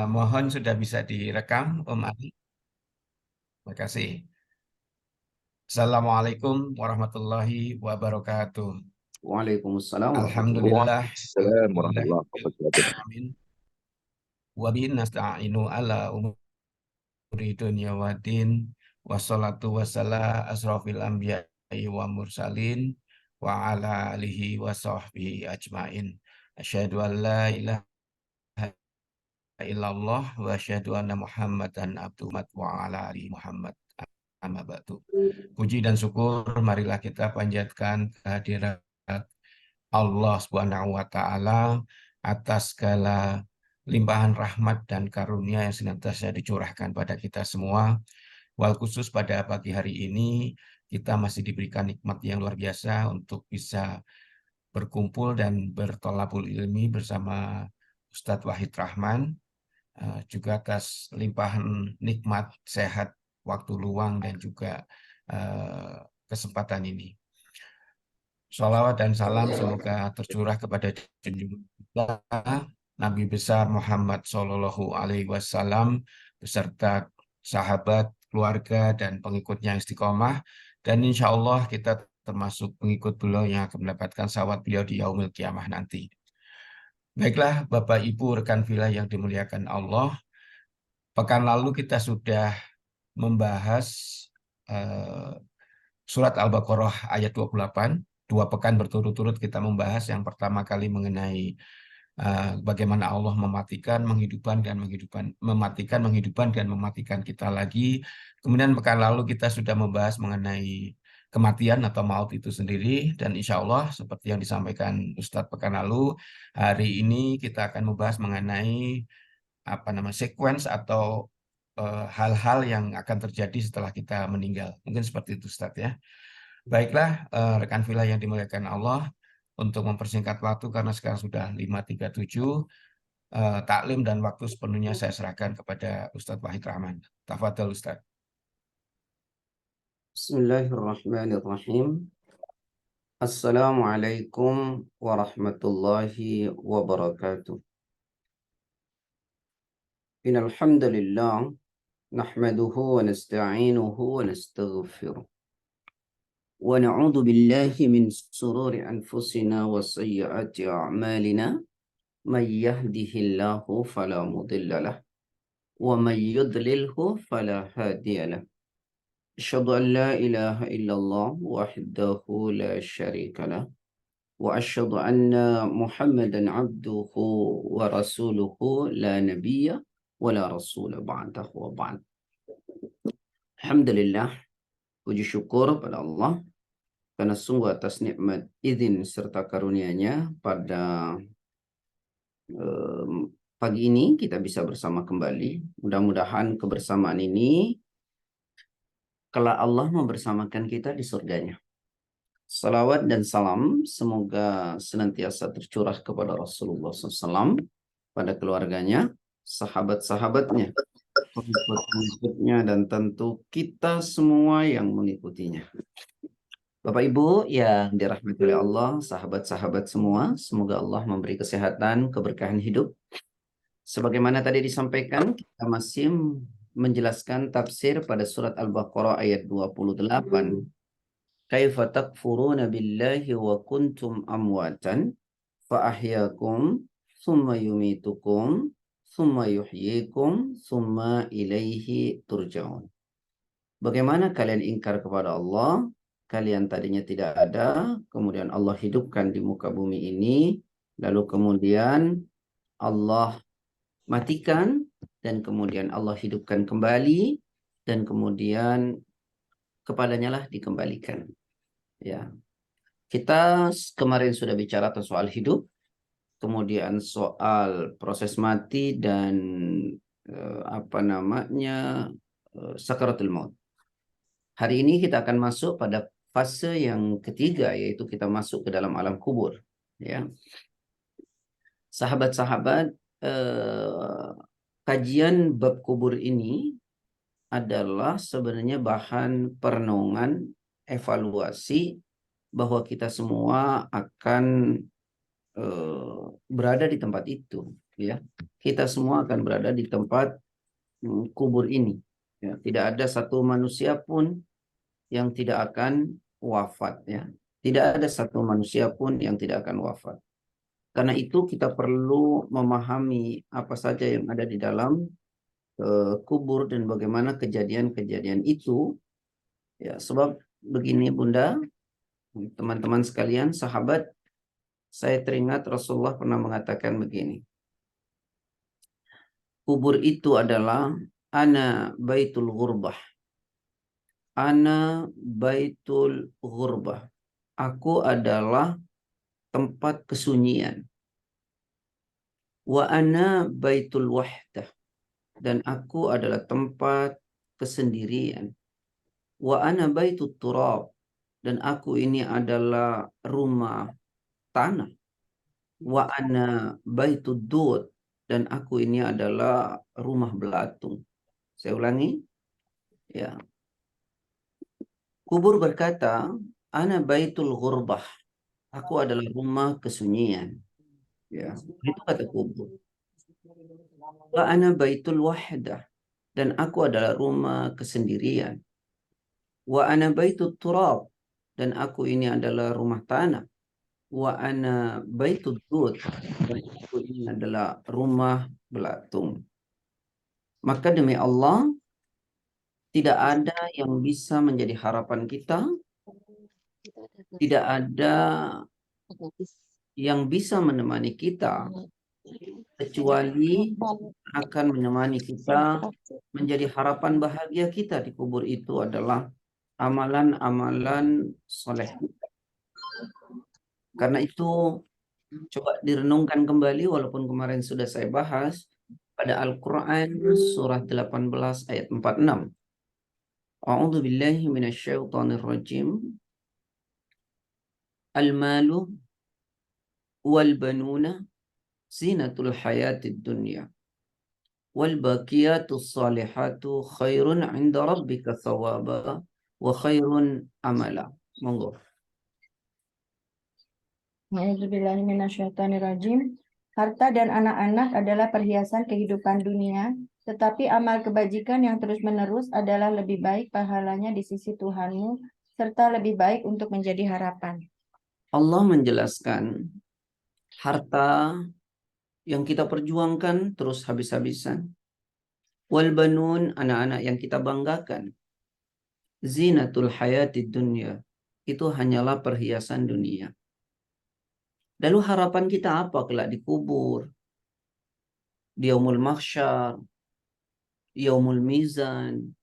Mohon sudah bisa direkam, Om Ali. Terima kasih. Assalamualaikum warahmatullahi wabarakatuh. Waalaikumsalam warahmatullahi Alhamdulillah, Waalaikumsalam alhamdulillah, warahmatullahi wabarakatuh. amin. Wa bihi nasta'inu ala umuri dunya waddin. Wassalatu wassalam asrofil anbiya'i wa mursalin wa ala alihi wa sahbihi ajmain. Asyhadu an la ilaha illallah wa asyhadu anna Muhammadan abduhu wa ala ali Muhammad. Amma ba'du. Puji dan syukur marilah kita panjatkan kehadirat Allah Subhanahu wa taala atas segala limpahan rahmat dan karunia yang senantiasa dicurahkan pada kita semua. Wal khusus pada pagi hari ini kita masih diberikan nikmat yang luar biasa untuk bisa berkumpul dan bertolabul ilmi bersama Ustadz Wahid Rahman, juga atas limpahan nikmat sehat, waktu luang dan juga kesempatan ini. Shalawat dan salam semoga tercurah kepada junjungan kita Nabi besar Muhammad Shallallahu Alaihi Wasallam beserta sahabat, keluarga dan pengikutnya yang istiqomah, dan insya Allah kita termasuk pengikut beliau yang akan mendapatkan sawat beliau di yaumil kiamah nanti. Baiklah Bapak Ibu rekan villa yang dimuliakan Allah, pekan lalu kita sudah membahas eh, surat Al-Baqarah ayat 28. Dua pekan berturut-turut kita membahas yang pertama kali mengenai bagaimana Allah mematikan, menghidupkan, dan mematikan, menghidupkan, dan mematikan kita lagi. Kemudian pekan lalu kita sudah membahas mengenai kematian atau maut itu sendiri. Dan insya Allah seperti yang disampaikan Ustadz pekan lalu, hari ini kita akan membahas mengenai sequence atau hal-hal yang akan terjadi setelah kita meninggal. Mungkin seperti itu Ustadz ya. Baiklah, rekan villa yang dimuliakan Allah, untuk mempersingkat waktu karena sekarang sudah 5.37, taklim dan waktu sepenuhnya saya serahkan kepada Ustadz Wahid Rahman. Tafadhol Ustadz. Bismillahirrahmanirrahim. Assalamualaikum warahmatullahi wabarakatuh. Innal hamdalillah nahmaduhu wa nasta'inuhu wa nastaghfiruh. Wa na'udzu billahi min sururi anfusina wa sayyiati a'malina. May yahdihillahu fala mudilla lahu wa may yudlilhu fala hadiya lahu. Asyhadu an la ilaha illallah wahdahu la syarika lah wa asyhadu anna Muhammadan abduhu wa rasuluhu la nabiyya wa la rasula ba'dahu wa ba'd. Alhamdulillah, puji syukur pada Allah karena sungguh atas nikmat izin serta karunia-Nya pada pagi ini kita bisa bersama kembali. Mudah-mudahan kebersamaan ini kelak Allah membersamakan kita di surganya. Salawat dan salam semoga senantiasa tercurah kepada Rasulullah SAW, pada keluarganya, sahabat-sahabatnya, pengikut-pengikutnya, dan tentu kita semua yang mengikutinya. Bapak Ibu yang dirahmati oleh Allah, sahabat-sahabat semua, semoga Allah memberi kesehatan, keberkahan hidup. Sebagaimana tadi disampaikan, kita masih menjelaskan tafsir pada surat Al-Baqarah ayat 28. Kaifa takfuruna billahi wa kuntum amwatan fa ahyakum thumma yumitukum thumma yuhyikum thumma ilaihi turja'un. Bagaimana kalian ingkar kepada Allah, kalian tadinya tidak ada, kemudian Allah hidupkan di muka bumi ini, lalu kemudian Allah matikan, dan kemudian Allah hidupkan kembali, dan kemudian kepadanya lah dikembalikan. Ya, kita kemarin sudah bicara tentang soal hidup, kemudian soal proses mati dan sakaratul maut. Hari ini kita akan masuk pada fase yang ketiga, yaitu kita masuk ke dalam alam kubur. Ya, sahabat-sahabat, kajian bab kubur ini adalah sebenarnya bahan perenungan, evaluasi bahwa kita semua akan berada di tempat itu. ya. Kita semua akan berada di tempat kubur ini. Ya, tidak ada satu manusia pun yang tidak akan wafat, ya. Tidak ada satu manusia pun yang tidak akan wafat. Karena itu kita perlu memahami apa saja yang ada di dalam kubur dan bagaimana kejadian-kejadian itu. Ya, sebab begini Bunda, teman-teman sekalian, sahabat, saya teringat Rasulullah pernah mengatakan begini. Kubur itu adalah ana baitul ghurbah. Ana baitul ghurbah. Aku adalah tempat kesunyian. Wa ana baitul wahdah. Dan aku adalah tempat kesendirian. Wa ana baitul turab. Dan aku ini adalah rumah tanah. Wa ana baitud dud. Dan aku ini adalah rumah belatung. Saya ulangi. Ya. Kubur berkata, ana baitul ghurbah. Aku adalah rumah kesunyian. Ya, itu kata kubur. Wa ana baitul wahdah. Dan aku adalah rumah kesendirian. Wa ana baitul turab. Dan aku ini adalah rumah tanah. Wa ana baitul dud. Dan aku ini adalah rumah belatung. Maka demi Allah, tidak ada yang bisa menjadi harapan kita. Tidak ada yang bisa menemani kita kecuali akan menemani kita menjadi harapan bahagia kita di kubur itu adalah amalan-amalan soleh. Karena itu coba direnungkan kembali walaupun kemarin sudah saya bahas pada Al-Quran surah 18 ayat 46. A'udzu billahi minasyaitonir rajim. Al-malu wal banuna zinatul hayatid dunya. Wal baqiyatus salihatu khairun 'inda rabbika thawaba wa khairun amala. Monggo. A'udzubillahiminasyaitonirrajim. Harta dan anak-anak adalah perhiasan kehidupan dunia, tetapi amal kebajikan yang terus-menerus adalah lebih baik pahalanya di sisi Tuhanmu, serta lebih baik untuk menjadi harapan. Allah menjelaskan harta yang kita perjuangkan terus habis-habisan. Wal banun, anak-anak yang kita banggakan. Zinatul hayatid dunya. Itu hanyalah perhiasan dunia. Lalu harapan kita apa kelak di kubur? Di yaumul mahsyar, yaumul mizan,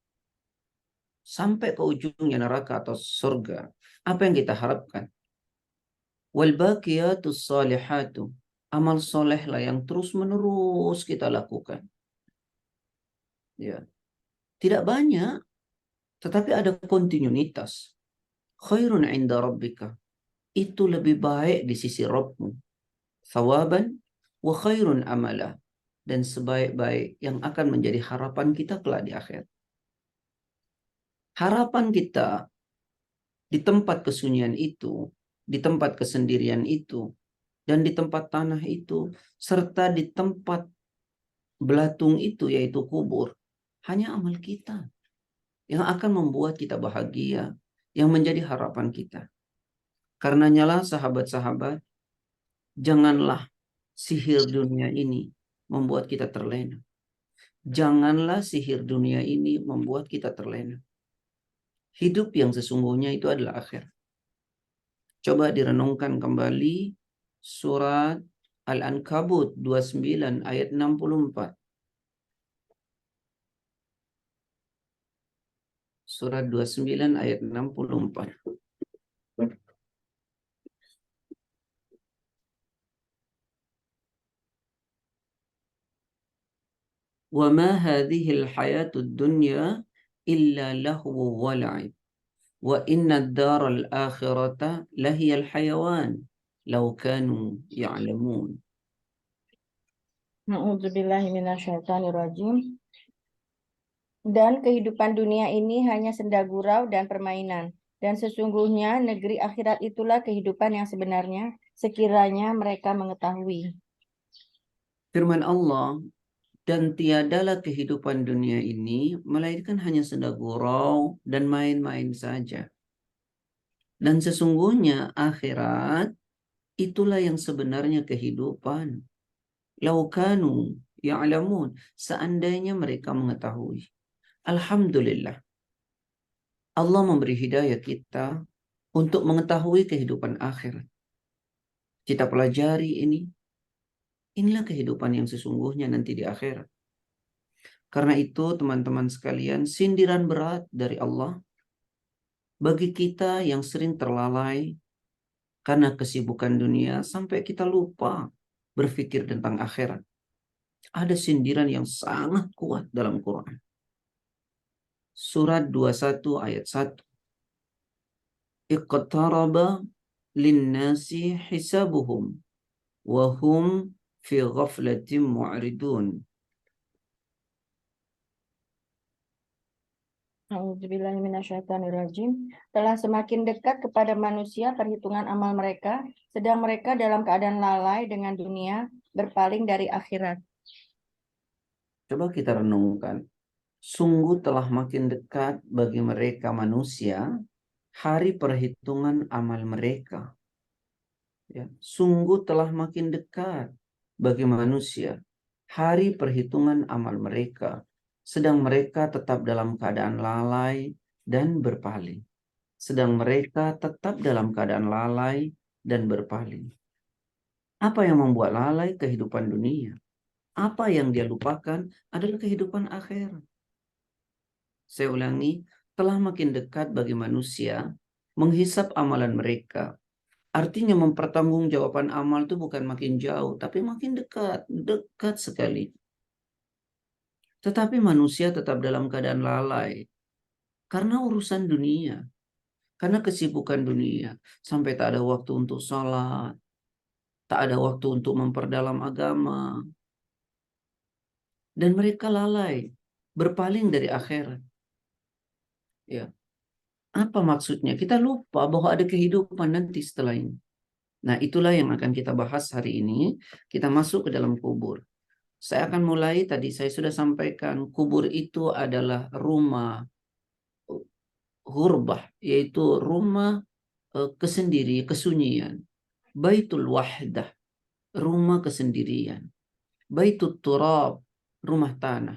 sampai ke ujungnya neraka atau surga. Apa yang kita harapkan? Wal baqiyatus salihatu. Amal soleh lah yang terus-menerus kita lakukan. Ya. Tidak banyak, tetapi ada kontinuitas. Khairun 'inda rabbika. Itu lebih baik di sisi Rabbmu. Thawaban wa khairun amala. Dan sebaik-baik yang akan menjadi harapan kita kelak di akhir. Harapan kita di tempat kesunyian itu, di tempat kesendirian itu, dan di tempat tanah itu, serta di tempat belatung itu yaitu kubur, hanya amal kita yang akan membuat kita bahagia, yang menjadi harapan kita. Karena nyala sahabat-sahabat, janganlah sihir dunia ini membuat kita terlena. Janganlah sihir dunia ini membuat kita terlena. Hidup yang sesungguhnya itu adalah akhir. Coba direnungkan kembali surat Al-Ankabut 29 ayat 64. Surat 29 ayat 64. Wa ma hadhil hayatud dunya illa lahu wa la'ib. Wa inna ad-daral akhirata lahiyal hayawan law kanu ya'lamun. A'udzubillahiminasyaitonirrajim. Dan kehidupan dunia ini hanya senda gurau dan permainan. Dan sesungguhnya negeri akhirat itulah kehidupan yang sebenarnya, sekiranya mereka mengetahui. Firman Allah, dan tiadalah kehidupan dunia ini melainkan hanya senda gurau dan main-main saja. Dan sesungguhnya akhirat itulah yang sebenarnya kehidupan. Laukanu ya'lamun, seandainya mereka mengetahui. Alhamdulillah, Allah memberi hidayah kita untuk mengetahui kehidupan akhirat. Kita pelajari ini. Inilah kehidupan yang sesungguhnya nanti di akhirat. Karena itu teman-teman sekalian, sindiran berat dari Allah bagi kita yang sering terlalai karena kesibukan dunia sampai kita lupa berpikir tentang akhirat. Ada sindiran yang sangat kuat dalam Quran. Surat 21 ayat 1. Iqtaraba linnasi hisabuhum wa hum fi ghaflatin mu'ridun. A'udzubillahiminasyaitonirrajim. Telah semakin dekat kepada manusia perhitungan amal mereka, sedang mereka dalam keadaan lalai dengan dunia, berpaling dari akhirat. Coba kita renungkan. Sungguh telah makin dekat bagi mereka manusia hari perhitungan amal mereka. Ya, sungguh telah makin dekat bagi manusia hari perhitungan amal mereka, sedang mereka tetap dalam keadaan lalai dan berpaling. Sedang mereka tetap dalam keadaan lalai dan berpaling. Apa yang membuat lalai? Kehidupan dunia. Apa yang dia lupakan adalah kehidupan akhirat. Saya ulangi, telah makin dekat bagi manusia menghisap amalan mereka. Artinya mempertanggungjawabkan amal itu bukan makin jauh, tapi makin dekat, dekat sekali. Tetapi manusia tetap dalam keadaan lalai karena urusan dunia, karena kesibukan dunia, sampai tak ada waktu untuk sholat, tak ada waktu untuk memperdalam agama, dan mereka lalai, berpaling dari akhirat. Ya, apa maksudnya? Kita lupa bahwa ada kehidupan nanti setelah ini. Nah, itulah yang akan kita bahas hari ini. Kita masuk ke dalam kubur. Saya akan mulai, tadi saya sudah sampaikan, kubur itu adalah rumah hurbah, yaitu rumah kesendiri, kesunyian. Baitul wahdah, rumah kesendirian. Baitul turab, rumah tanah.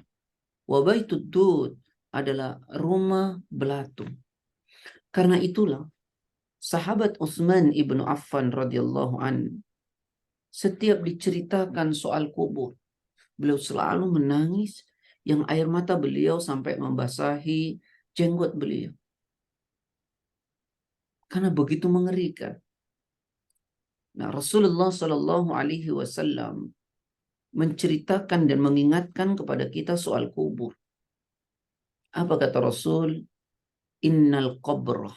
Wa baitul dud adalah rumah belatung. Karena itulah sahabat Utsman ibnu Affan radhiyallahu an, setiap diceritakan soal kubur, beliau selalu menangis yang air mata beliau sampai membasahi jenggot beliau. Karena begitu mengerikan. Nah, Rasulullah Shallallahu Alaihi Wasallam menceritakan dan mengingatkan kepada kita soal kubur. Apa kata Rasul? Innal qabrah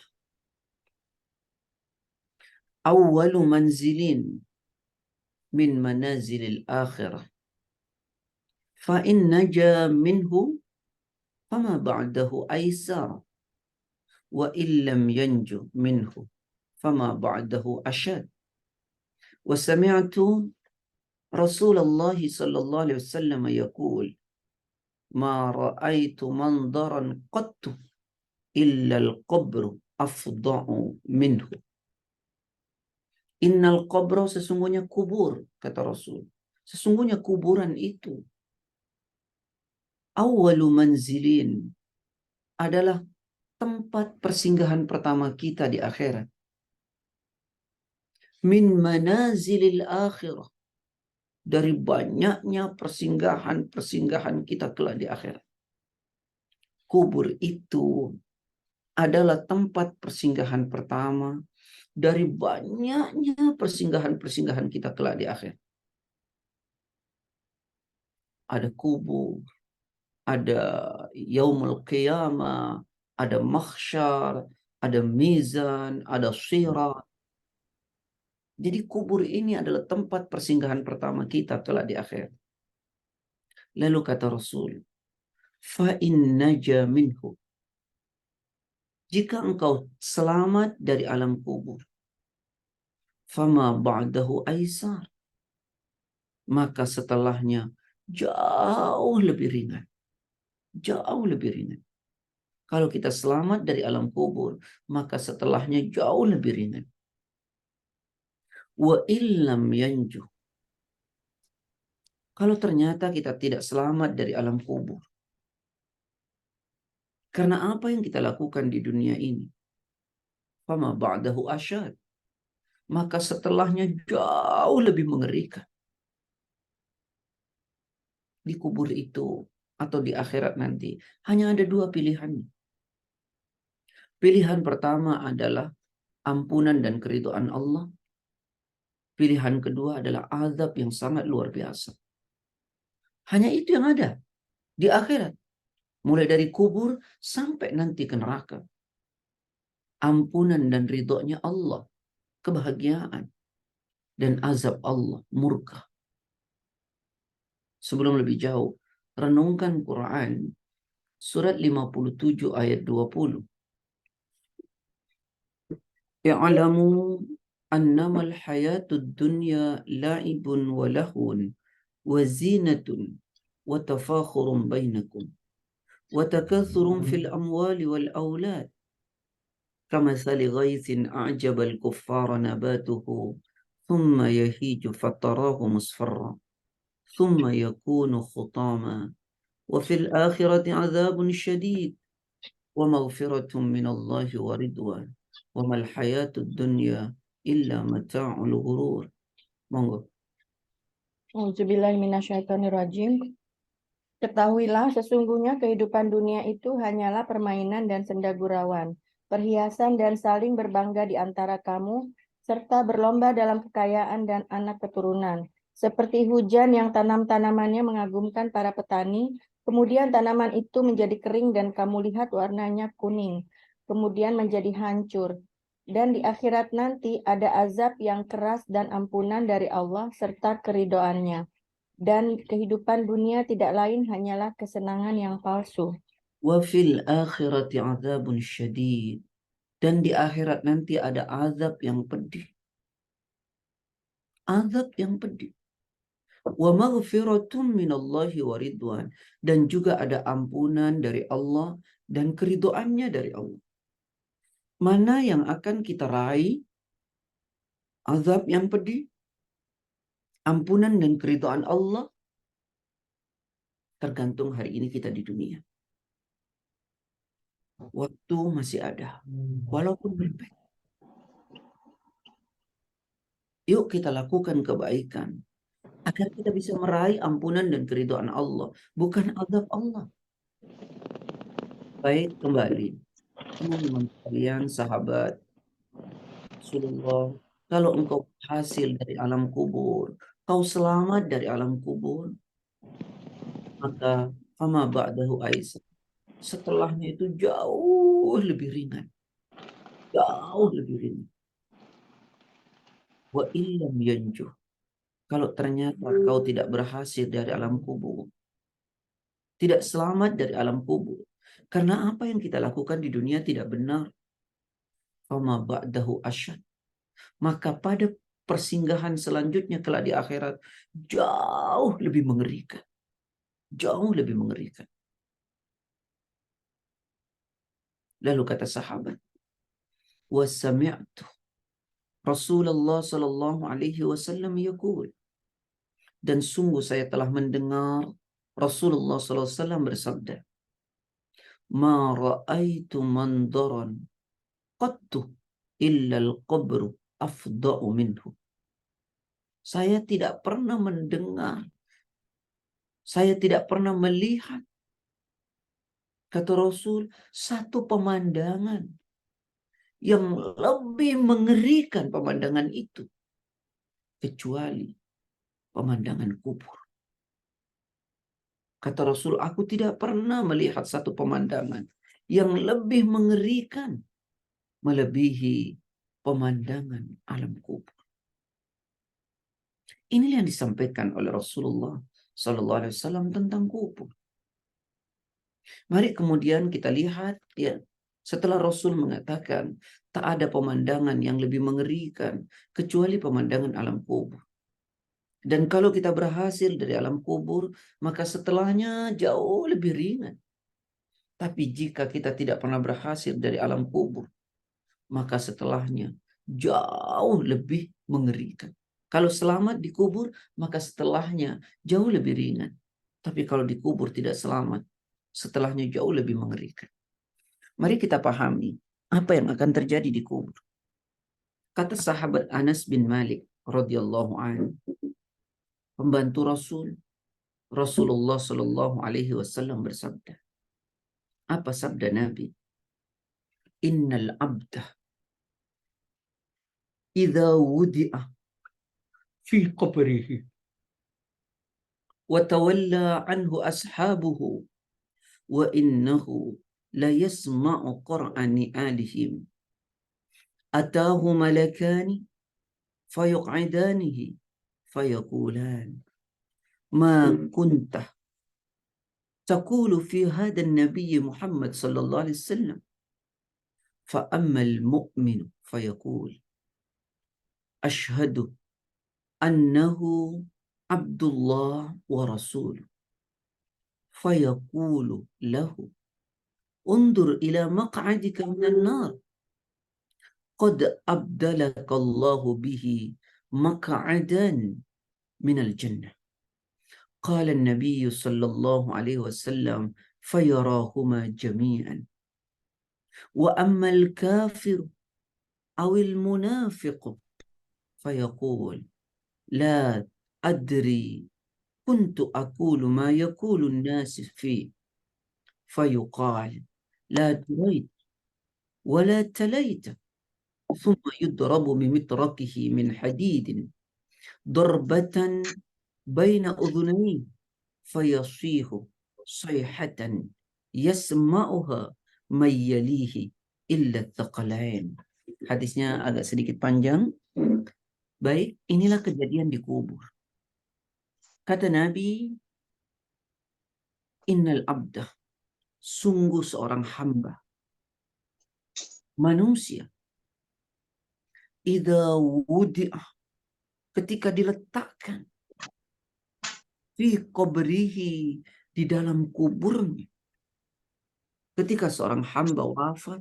awwalu manzilin min manazilil akhirah. Fa in naja minhu fama ba'dahu aisar. Wa illam yanju minhu fama ba'dahu ashad. Wa sami'tu Rasulullah sallallahu alaihi wasallam yaqul ma ra'aitu mandaran qattu illa al-qabru afda'u minhu. Innal qabra, sesungguhnya kubur, kata Rasul. Sesungguhnya kuburan itu awwalu manzilin, adalah tempat persinggahan pertama kita di akhirat. Min manazilil akhirah, dari banyaknya persinggahan-persinggahan kita kelak di akhirat. Kubur itu adalah tempat persinggahan pertama dari banyaknya persinggahan-persinggahan kita kelak di akhir. Ada kubur, ada yaumul qiyamah, ada mahsyar, ada mizan, ada sirat. Jadi kubur ini adalah tempat persinggahan pertama kita kelak di akhir. Lalu kata Rasul, fa in naja minhu, jika engkau selamat dari alam kubur, fama ba'dahu aisar, maka setelahnya jauh lebih ringan. Jauh lebih ringan. Kalau kita selamat dari alam kubur, maka setelahnya jauh lebih ringan. Wa illam yanju. Kalau ternyata kita tidak selamat dari alam kubur, karena apa yang kita lakukan di dunia ini, fama ba'dahu asyad, maka setelahnya jauh lebih mengerikan. Di kubur itu atau di akhirat nanti hanya ada dua pilihan. Pilihan pertama adalah ampunan dan keridhaan Allah. Pilihan kedua adalah azab yang sangat luar biasa. Hanya itu yang ada di akhirat. Mulai dari kubur sampai nanti ke neraka. Ampunan dan ridhonya Allah, kebahagiaan, dan azab Allah, murka. Sebelum lebih jauh, renungkan Quran surat 57 ayat 20. Ya'lamu annamal hayatud dunya la'ibun wa lahun wa zinatun wa tafakhurun bainakum wa takathurun fil amwali wal aulad kamathali ghaithin a'jabal kuffara nabatuhu thumma yahiju fatarahu musfarra thumma yakunu khutama wa fil akhirati 'adzabun syadid wa maghfiratun minallahi wa ridwan wa mal hayatud dunya illa mata'ul ghurur. Monggo. Auzubillahiminasyaitonirrajim. Ketahuilah sesungguhnya kehidupan dunia itu hanyalah permainan dan senda gurauan, perhiasan dan saling berbangga di antara kamu, serta berlomba dalam kekayaan dan anak keturunan. Seperti hujan yang tanam-tanamannya mengagumkan para petani, kemudian tanaman itu menjadi kering dan kamu lihat warnanya kuning, kemudian menjadi hancur. Dan di akhirat nanti ada azab yang keras dan ampunan dari Allah serta keridhoannya. Dan kehidupan dunia tidak lain hanyalah kesenangan yang palsu. Wa fil akhirati 'adzabun syadid. Dan di akhirat nanti ada azab yang pedih. Azab yang pedih. Wa maghfiratun minallahi wa ridwan. Dan juga ada ampunan dari Allah dan keridhoannya dari Allah. Mana yang akan kita raih? Azab yang pedih, ampunan dan keridhaan Allah, tergantung hari ini kita di dunia. Waktu masih ada, walaupun berpendek. Yuk kita lakukan kebaikan agar kita bisa meraih ampunan dan keridhaan Allah, bukan azab Allah. Baik, kembali teman-teman sekalian, sahabat Rasulullah, kalau engkau hasil dari alam kubur, kau selamat dari alam kubur, maka fama ba'dahu aisyah. Setelahnya itu jauh lebih ringan. Jauh lebih ringan. Wa illam yanjuh. Kalau ternyata kau tidak berhasil dari alam kubur, tidak selamat dari alam kubur, karena apa yang kita lakukan di dunia tidak benar, fama ba'dahu asyad. Maka pada persinggahan selanjutnya kelak di akhirat jauh lebih mengerikan. Jauh lebih mengerikan. Lalu kata sahabat, wa sami'tu Rasulullah sallallahu alaihi wasallam yaqul, dan sungguh saya telah mendengar Rasulullah sallallahu alaihi wasallam bersabda, ma ra'aitu mandaran qattu illa al-qabru afda'u minhu. Saya tidak pernah mendengar, saya tidak pernah melihat, kata Rasul, satu pemandangan yang lebih mengerikan pemandangan itu kecuali pemandangan kubur. Kata Rasul, aku tidak pernah melihat satu pemandangan yang lebih mengerikan melebihi pemandangan alam kubur. Inilah yang disampaikan oleh Rasulullah Sallallahu Alaihi Wasallam tentang kubur. Mari kemudian kita lihat, ya, setelah Rasul mengatakan tak ada pemandangan yang lebih mengerikan kecuali pemandangan alam kubur. Dan kalau kita berhasil dari alam kubur, maka setelahnya jauh lebih ringan. Tapi jika kita tidak pernah berhasil dari alam kubur, maka setelahnya jauh lebih mengerikan. Kalau selamat di kubur, maka setelahnya jauh lebih ringan. Tapi kalau dikubur tidak selamat, setelahnya jauh lebih mengerikan. Mari kita pahami apa yang akan terjadi di kubur. Kata sahabat Anas bin Malik radhiyallahu anhu, pembantu Rasulullah Shallallahu alaihi wasallam bersabda. Apa sabda Nabi? Innal abda idza wudi'a fi qabrihi wa tawalla anhu ashabuhu wa innahu la yasma'u qur'ani alihim atahu malakani fayuq'idanihi fayaqulan ma kunta taqulu fi hadha an-nabiy Muhammad sallallahu alaihi wasallam fa ammal mu'minu fayaqul ashhadu annahu Abdullah wa Rasul fayaqulu lahu undur ila maq'adika minan nar qad abdalaka Allahu bihi maq'adan minal jannah qala an-nabiy sallallahu alaihi wasallam fayarahuma jami'an wa ammal kafir awil munafiq fayaqul la adri kuntu aqulu ma yaqulu an-nas fi fayuqal la durayt ولا تليت ثم يضرب بمطرقه من حديد ضربة بين أذنيه فيصيح صيحة يسمعها من يليه إلا الثقلين. Hadisnya agak sedikit panjang. Baik, inilah kejadian di kubur. Kata Nabi, innal abda, sungguh seorang hamba, manusia, idza wudi'ah, ketika diletakkan fi qabrihi, di dalam kuburnya. Ketika seorang hamba wafat,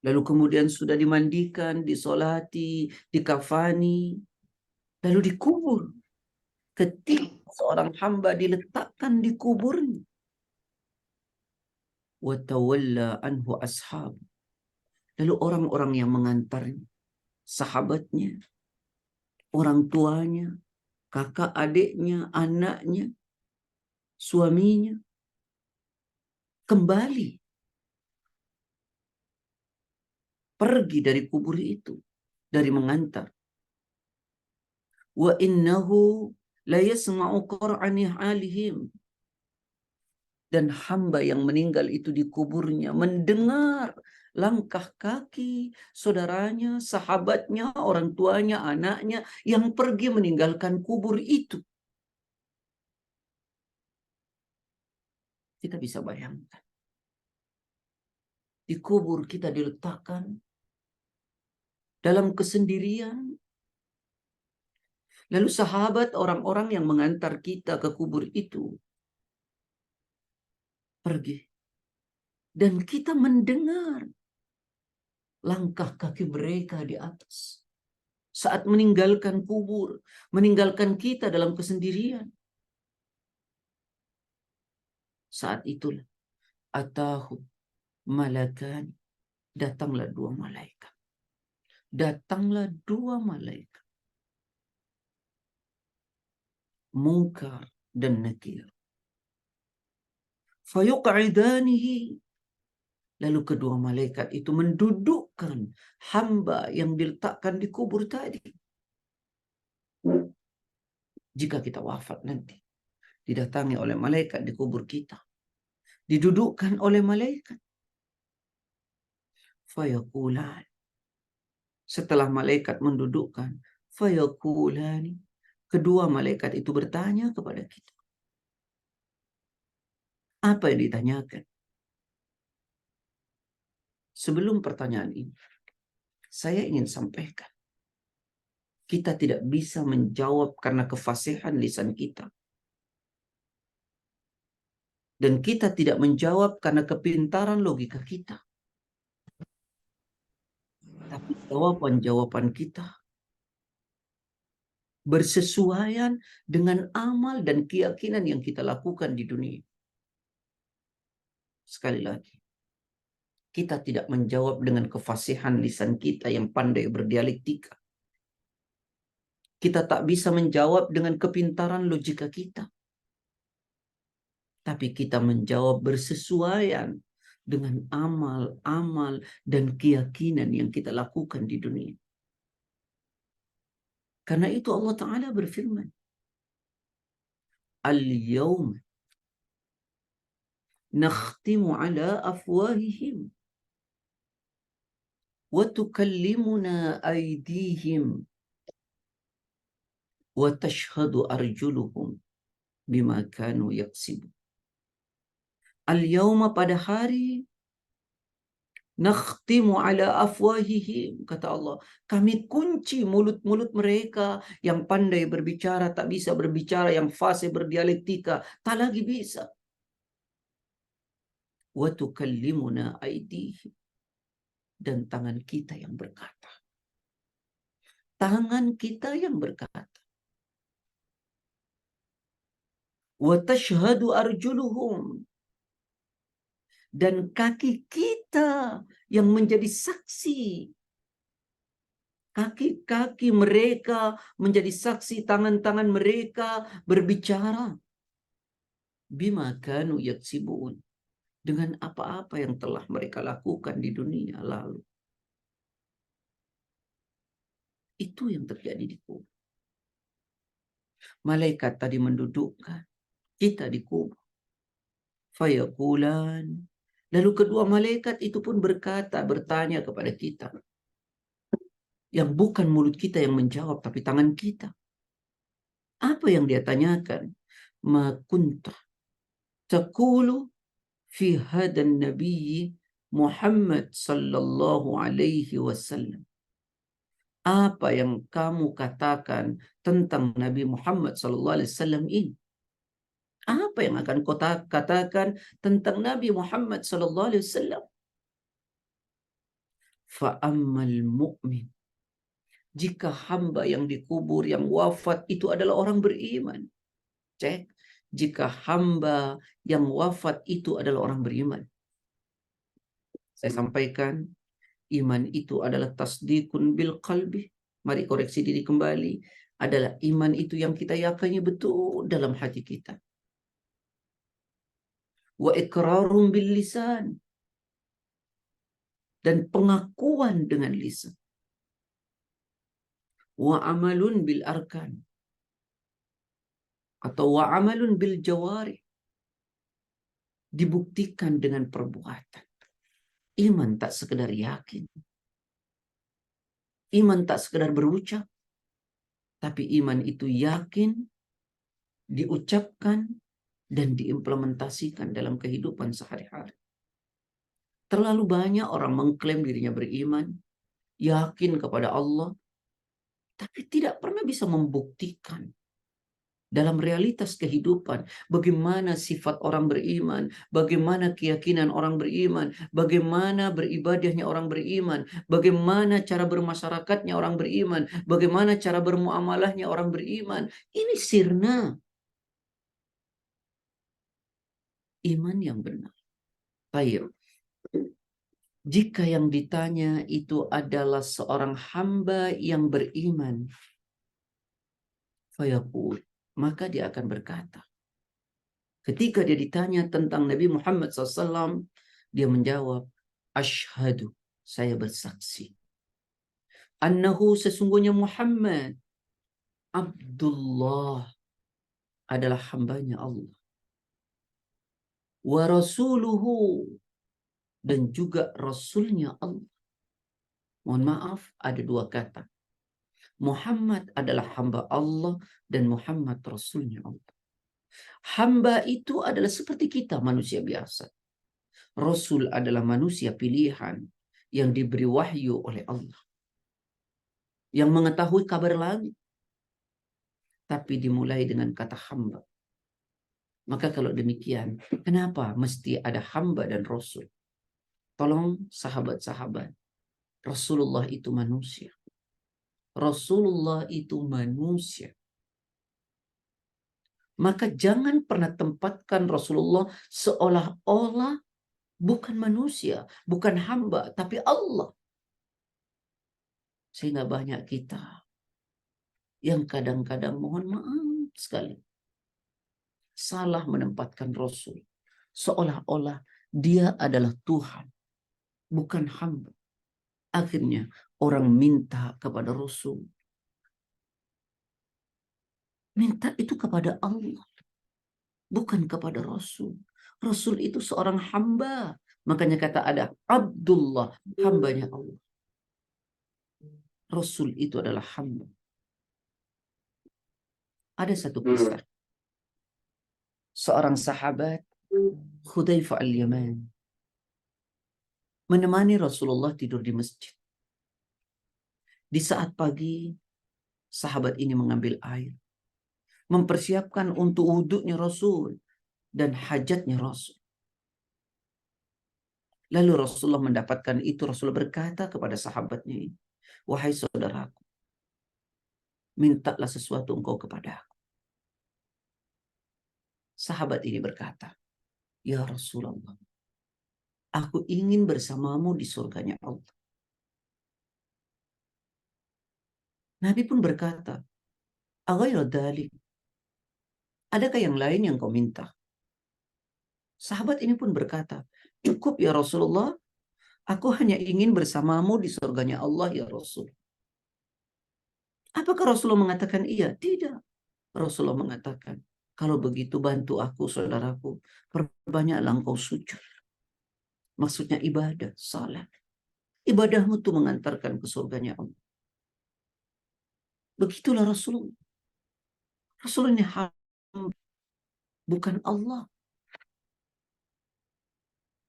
lalu kemudian sudah dimandikan, disolati, dikafani, lalu dikubur. Ketika seorang hamba diletakkan di kuburnya, wa tawalla anhu ashab, lalu orang-orang yang mengantarnya, sahabatnya, orang tuanya, kakak adiknya, anaknya, suaminya, kembali pergi dari kubur itu, dari mengantar. Wa innahu la yasma'u qur'ani halihim, dan hamba yang meninggal itu di kuburnya mendengar langkah kaki saudaranya, sahabatnya, orang tuanya, anaknya yang pergi meninggalkan kubur itu. Kita bisa bayangkan. Di kubur kita diletakkan dalam kesendirian. Lalu sahabat, orang-orang yang mengantar kita ke kubur itu pergi. Dan kita mendengar langkah kaki mereka di atas. Saat meninggalkan kubur, meninggalkan kita dalam kesendirian. Saat itulah, atahu malakan, datanglah dua malaikat. Datanglah dua malaikat. Munkar dan Nakir. Fayuq'idanihi, lalu kedua malaikat itu mendudukkan hamba yang diletakkan di kubur tadi. Jika kita wafat nanti, didatangi oleh malaikat di kubur kita, didudukkan oleh malaikat. Fayaqulan, setelah malaikat mendudukkan, fayaqulani, kedua malaikat itu bertanya kepada kita. Apa yang ditanyakan? Sebelum pertanyaan ini, saya ingin sampaikan Kita tidak bisa menjawab karena kefasihan lisan kita. Dan kita tidak menjawab karena kepintaran logika kita. Tapi jawaban-jawaban kita bersesuaian dengan amal dan keyakinan yang kita lakukan di dunia. Sekali lagi, kita tidak menjawab dengan kefasihan lisan kita yang pandai berdialektika. Kita tak bisa menjawab dengan kepintaran logika kita. Tapi kita menjawab bersesuaian dengan amal-amal dan keyakinan yang kita lakukan di dunia. Karena itu Allah Ta'ala berfirman, Al-yawma nakhtimu ala afwahihim wa tukallimuna aydihim wa tashhadu arjuluhum bima kanu yaksibun. Al-yawma, pada hari, nakhtimu ala afwahihim, kata Allah, kami kunci mulut-mulut mereka yang pandai berbicara, tak bisa berbicara, yang fasih berdialektika, tak lagi bisa. Wa tukallimuna aydihim, dan tangan kita yang berkata. Tangan kita yang berkata. Wa tashhadu arjuluhum, dan kaki kita yang menjadi saksi. Kaki-kaki mereka menjadi saksi, tangan-tangan mereka berbicara. Bima kanu yaksibun, dengan apa-apa yang telah mereka lakukan di dunia lalu. Itu yang terjadi di kubur. Malaikat tadi mendudukkan kita di kubur. Fayaqulan, lalu kedua malaikat itu pun bertanya kepada kita. Yang bukan mulut kita yang menjawab, tapi tangan kita. Apa yang dia tanyakan? Ma kunta taqulu fi hadan nabiyyi Muhammad sallallahu alaihi wasallam. Apa yang kamu katakan tentang Nabi Muhammad sallallahu alaihi wasallam ini? Apa yang akan kau katakan tentang Nabi Muhammad sallallahu alaihi wasallam? Fa ammal mu'min, jika hamba yang dikubur, yang wafat itu adalah orang beriman. Cek, jika hamba yang wafat itu adalah orang beriman. Saya sampaikan, iman itu adalah tasdikun bil qalbi. Mari koreksi diri kembali. Adalah iman itu yang kita yakini betul dalam hati kita. Wa iqrarun bil lisan, dan pengakuan dengan lisan. Wa amalun bil arkan, atau wa amalun bil jawari, dibuktikan dengan perbuatan. Iman tak sekedar yakin. Iman tak sekedar berucap. Tapi iman itu yakin, diucapkan, dan diimplementasikan dalam kehidupan sehari-hari. Terlalu banyak orang mengklaim dirinya beriman, yakin kepada Allah, tapi tidak pernah bisa membuktikan dalam realitas kehidupan bagaimana sifat orang beriman, bagaimana keyakinan orang beriman, bagaimana beribadahnya orang beriman, bagaimana cara bermasyarakatnya orang beriman, bagaimana cara bermuamalahnya orang beriman. Ini sirna iman yang benar. Baik. Jika yang ditanya itu adalah seorang hamba yang beriman, fayaqul, maka dia akan berkata. Ketika dia ditanya tentang Nabi Muhammad SAW, dia menjawab, Ashhadu, saya bersaksi. Annahu, sesungguhnya Muhammad, Abdullah, adalah hambanya Allah. Wa rasuluhu, dan juga rasulnya Allah. Mohon maaf, ada dua kata. Muhammad adalah hamba Allah dan Muhammad rasulnya Allah. Hamba itu adalah seperti kita, manusia biasa. Rasul adalah manusia pilihan yang diberi wahyu oleh Allah. yang mengetahui kabar langit. Tapi dimulai dengan kata hamba. Maka kalau demikian, kenapa mesti ada hamba dan rasul? Tolong sahabat-sahabat, Rasulullah itu manusia. Rasulullah itu manusia. Maka jangan pernah tempatkan Rasulullah seolah-olah bukan manusia, bukan hamba, tapi Allah. Sehingga banyak kita yang kadang-kadang mohon maaf sekali salah menempatkan Rasul. Seolah-olah dia adalah Tuhan, bukan hamba. Akhirnya orang minta kepada Rasul. Minta itu kepada Allah, bukan kepada Rasul. Rasul itu seorang hamba. Makanya kata ada Abdullah, hambanya Allah. Rasul itu adalah hamba. Ada satu kisah. Seorang sahabat, Hudzaifah al-Yaman, menemani Rasulullah tidur di masjid. Di saat pagi, sahabat ini mengambil air, mempersiapkan untuk wudhunya Rasul dan hajatnya Rasul. Lalu Rasulullah mendapatkan itu, Rasulullah berkata kepada sahabatnya ini, wahai saudaraku, mintalah sesuatu engkau kepada aku. Sahabat ini berkata, ya Rasulullah, aku ingin bersamamu di surganya Allah. Nabi pun berkata, aghayra dzalik, adakah yang lain yang kau minta? Sahabat ini pun berkata, cukup ya Rasulullah, aku hanya ingin bersamamu di surganya Allah ya Rasul. Apakah Rasulullah mengatakan iya? Tidak. Rasulullah mengatakan, kalau begitu bantu aku saudaraku, perbanyaklah engkau sujud. Maksudnya ibadah, salat. Ibadahmu itu mengantarkan ke surganya Allah. Begitulah Rasulullah. Rasulullah ini hamba, bukan Allah.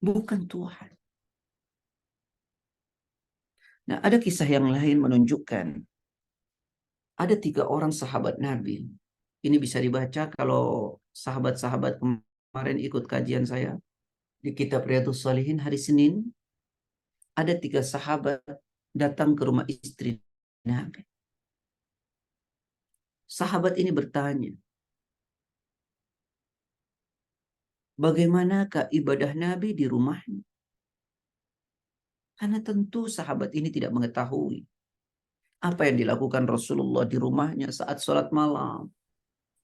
Bukan Tuhan. Nah, ada kisah yang lain menunjukkan ada 3 orang sahabat Nabi. Ini bisa dibaca kalau sahabat-sahabat kemarin ikut kajian saya di kitab Riyadhus Shalihin hari Senin. Ada 3 sahabat datang ke rumah istri Nabi. Sahabat ini bertanya, bagaimanakah ibadah Nabi di rumahnya? Karena tentu sahabat ini tidak mengetahui apa yang dilakukan Rasulullah di rumahnya saat sholat malam,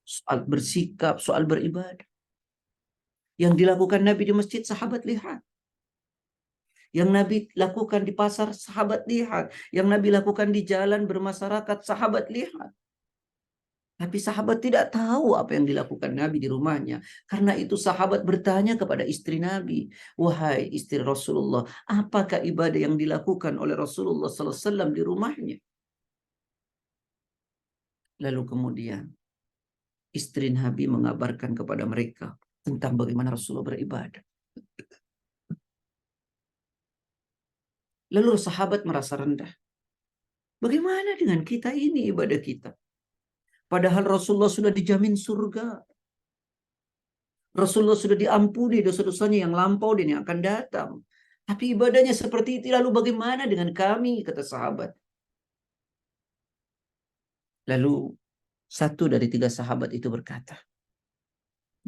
soal bersikap, soal beribadah. Yang dilakukan Nabi di masjid, sahabat lihat. Yang Nabi lakukan di pasar, sahabat lihat. Yang Nabi lakukan di jalan bermasyarakat, sahabat lihat. Tapi sahabat tidak tahu apa yang dilakukan Nabi di rumahnya. Karena itu sahabat bertanya kepada istri Nabi, wahai istri Rasulullah, apakah ibadah yang dilakukan oleh Rasulullah SAW di rumahnya? Lalu kemudian istri Nabi mengabarkan kepada mereka tentang bagaimana Rasulullah beribadah. Lalu sahabat merasa rendah. Bagaimana dengan kita ini ibadah kita? Padahal Rasulullah sudah dijamin surga. Rasulullah sudah diampuni dosa-dosanya yang lampau dan yang akan datang. Tapi ibadahnya seperti itu, lalu bagaimana dengan kami, kata sahabat. Lalu satu dari 3 sahabat itu berkata,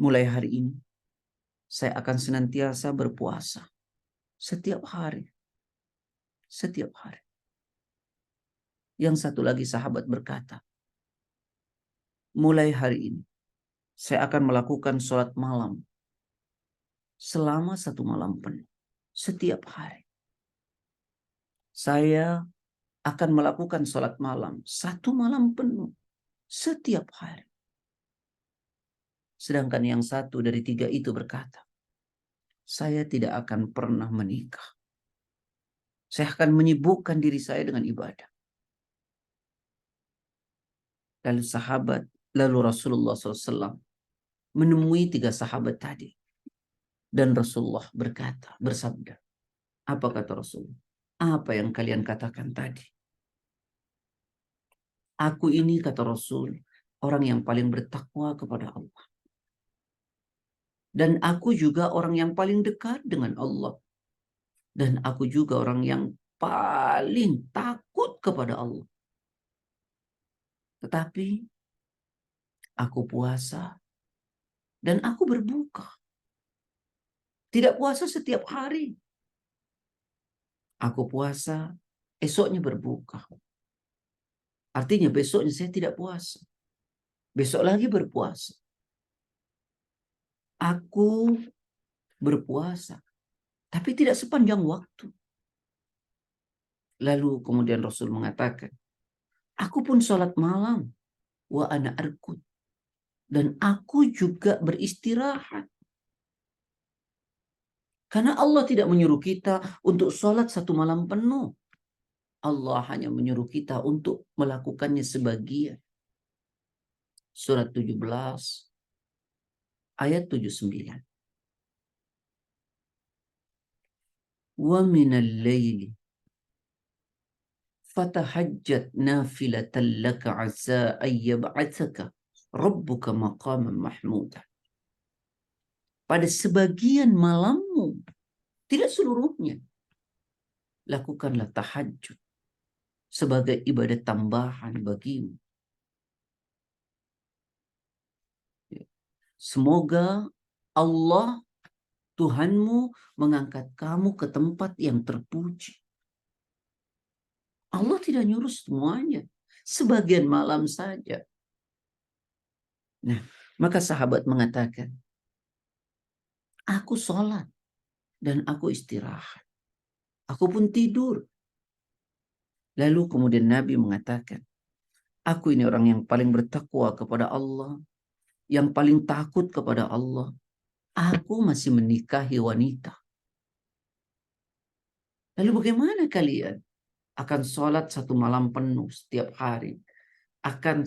mulai hari ini saya akan senantiasa berpuasa. Setiap hari. Setiap hari. Yang satu lagi sahabat berkata, mulai hari ini saya akan melakukan sholat malam selama 1 malam penuh. Setiap hari. Saya akan melakukan sholat malam 1 malam penuh. Setiap hari. Sedangkan yang satu dari 3 itu berkata, saya tidak akan pernah menikah. Saya akan menyibukkan diri saya dengan ibadah. Lalu Rasulullah SAW menemui 3 sahabat tadi. Dan Rasulullah bersabda. Apa kata Rasulullah? Apa yang kalian katakan tadi? Aku ini, kata Rasul, orang yang paling bertakwa kepada Allah. Dan aku juga orang yang paling dekat dengan Allah. Dan aku juga orang yang paling takut kepada Allah. Tetapi aku puasa dan aku berbuka. Tidak puasa setiap hari. Aku puasa, esoknya berbuka. Artinya besoknya saya tidak puasa. Besok lagi berpuasa. Aku berpuasa, tapi tidak sepanjang waktu. Lalu kemudian Rasul mengatakan, aku pun sholat malam, wa ana arkud. Dan aku juga beristirahat. Karena Allah tidak menyuruh kita untuk sholat satu malam penuh. Allah hanya menyuruh kita untuk melakukannya sebagian. Surat 17 ayat 79. Wa minal laili fatahajjat nafilatan laka asa ayyab'atsaka rabbuka maqaman mahmuda. Pada sebagian malammu, tidak seluruhnya, lakukanlah tahajud sebagai ibadah tambahan bagimu. Semoga Allah Tuhanmu mengangkat kamu ke tempat yang terpuji. Allah tidak nyuruh semuanya. Sebagian malam saja. Nah, maka sahabat mengatakan, aku sholat dan aku istirahat. Aku pun tidur. Lalu kemudian Nabi mengatakan, aku ini orang yang paling bertakwa kepada Allah, yang paling takut kepada Allah. Aku masih menikahi wanita. Lalu bagaimana kalian akan sholat satu malam penuh setiap hari, akan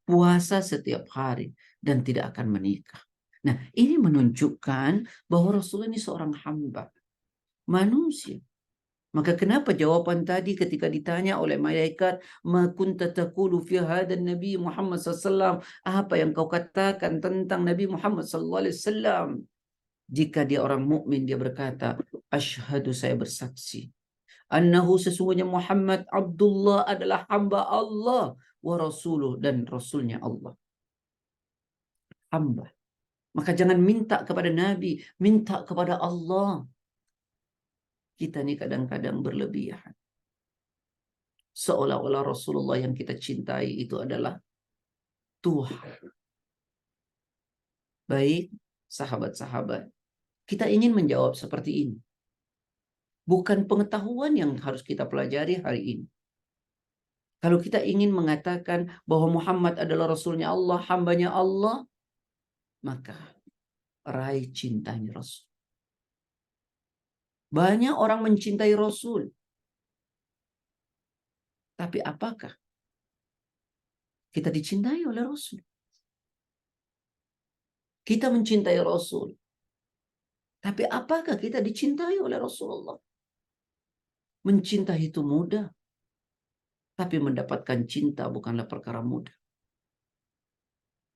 puasa setiap hari, dan tidak akan menikah? Nah, ini menunjukkan bahwa Rasulullah ini seorang hamba, manusia. Maka kenapa jawaban tadi ketika ditanya oleh malaikat, ma kunta taqulu fi hadan Nabi Muhammad SAW, apa yang kau katakan tentang Nabi Muhammad SAW? Jika dia orang mukmin, dia berkata, asyhadu, saya bersaksi, annahu, sesungguhnya Muhammad Abdullah adalah hamba Allah, wa rasuluh, dan rasulnya Allah. Hamba. Maka jangan minta kepada Nabi, minta kepada Allah. Kita ini kadang-kadang berlebihan. Seolah-olah Rasulullah yang kita cintai itu adalah Tuhan. Baik, sahabat-sahabat, kita ingin menjawab seperti ini. Bukan pengetahuan yang harus kita pelajari hari ini. Kalau kita ingin mengatakan bahwa Muhammad adalah Rasulnya Allah, hambanya Allah, maka raih cintanya Rasul. Banyak orang mencintai Rasul. Tapi apakah kita dicintai oleh Rasul? Kita mencintai Rasul. Tapi apakah kita dicintai oleh Rasulullah? Mencintai itu mudah. Tapi mendapatkan cinta bukanlah perkara mudah.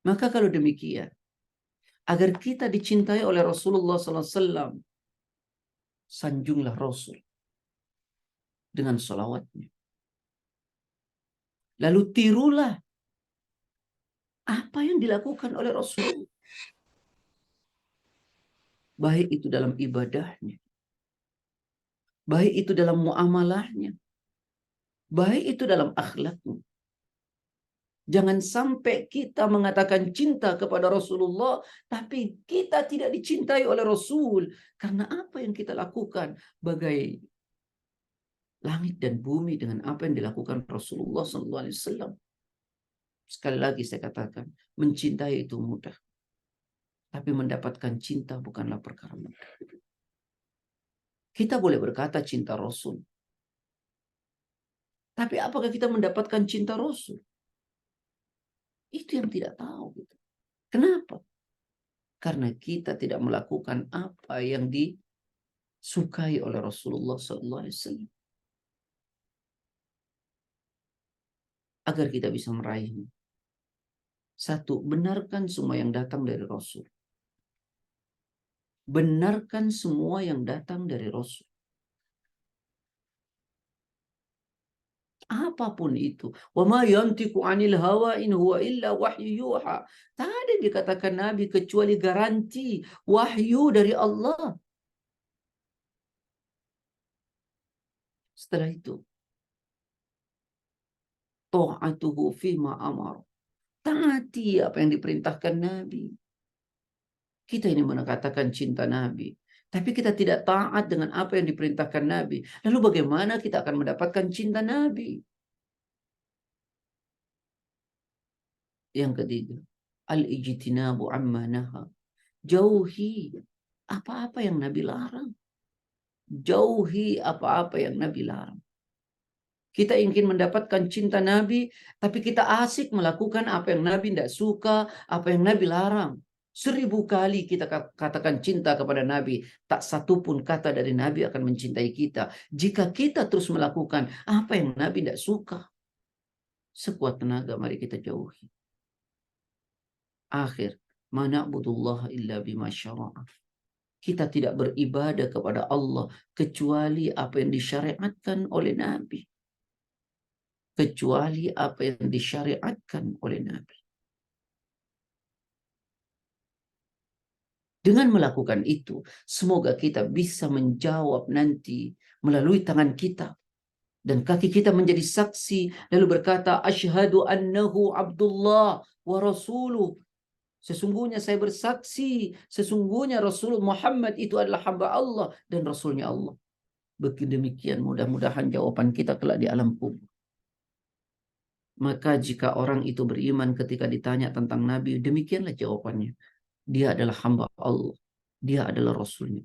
Maka kalau demikian, agar kita dicintai oleh Rasulullah SAW, sanjunglah Rasul dengan sholawatnya. Lalu tirulah apa yang dilakukan oleh Rasul. Baik itu dalam ibadahnya, baik itu dalam muamalahnya, baik itu dalam akhlaknya. Jangan sampai kita mengatakan cinta kepada Rasulullah, tapi kita tidak dicintai oleh Rasul. Karena apa yang kita lakukan bagai langit dan bumi dengan apa yang dilakukan Rasulullah SAW. Sekali lagi saya katakan, mencintai itu mudah. Tapi mendapatkan cinta bukanlah perkara mudah. Kita boleh berkata cinta Rasul. Tapi apakah kita mendapatkan cinta Rasul? Itu yang tidak tahu. Kenapa? Karena kita tidak melakukan apa yang disukai oleh Rasulullah SAW. agar kita bisa meraihnya. Satu, benarkan semua yang datang dari Rasul. Benarkan semua yang datang dari Rasul. Apapun itu. Wa ma yantiqu 'anil hawa in huwa illa wahyu yuha. Tak ada yang dikatakan Nabi kecuali garansi wahyu dari Allah. Setelah itu, ta'atuhu fima amar. Taati apa yang diperintahkan Nabi. Kita ini mengatakan cinta Nabi, tapi kita tidak taat dengan apa yang diperintahkan Nabi. Lalu bagaimana kita akan mendapatkan cinta Nabi? Yang ketiga, al-ijtinabu amma naha. Jauhi apa-apa yang Nabi larang. Jauhi apa-apa yang Nabi larang. Kita ingin mendapatkan cinta Nabi, tapi kita asik melakukan apa yang Nabi tidak suka, apa yang Nabi larang. 1000 kali kita katakan cinta kepada Nabi, tak satu pun kata dari Nabi akan mencintai kita. Jika kita terus melakukan apa yang Nabi tidak suka, sekuat tenaga mari kita jauhi. Akhir, ma na'budullaha illa bima syara'a. Kita tidak beribadah kepada Allah kecuali apa yang disyariatkan oleh Nabi. Kecuali apa yang disyariatkan oleh Nabi. Dengan melakukan itu, semoga kita bisa menjawab nanti melalui tangan kita. Dan kaki kita menjadi saksi, lalu berkata, Asyhadu annahu Abdullah wa Rasuluh. Sesungguhnya saya bersaksi, sesungguhnya Rasul Muhammad itu adalah hamba Allah dan Rasulnya Allah. Demikian mudah-mudahan jawaban kita kelak di alam kubur. Maka jika orang itu beriman ketika ditanya tentang Nabi, demikianlah jawabannya. Dia adalah hamba Allah. Dia adalah Rasulnya.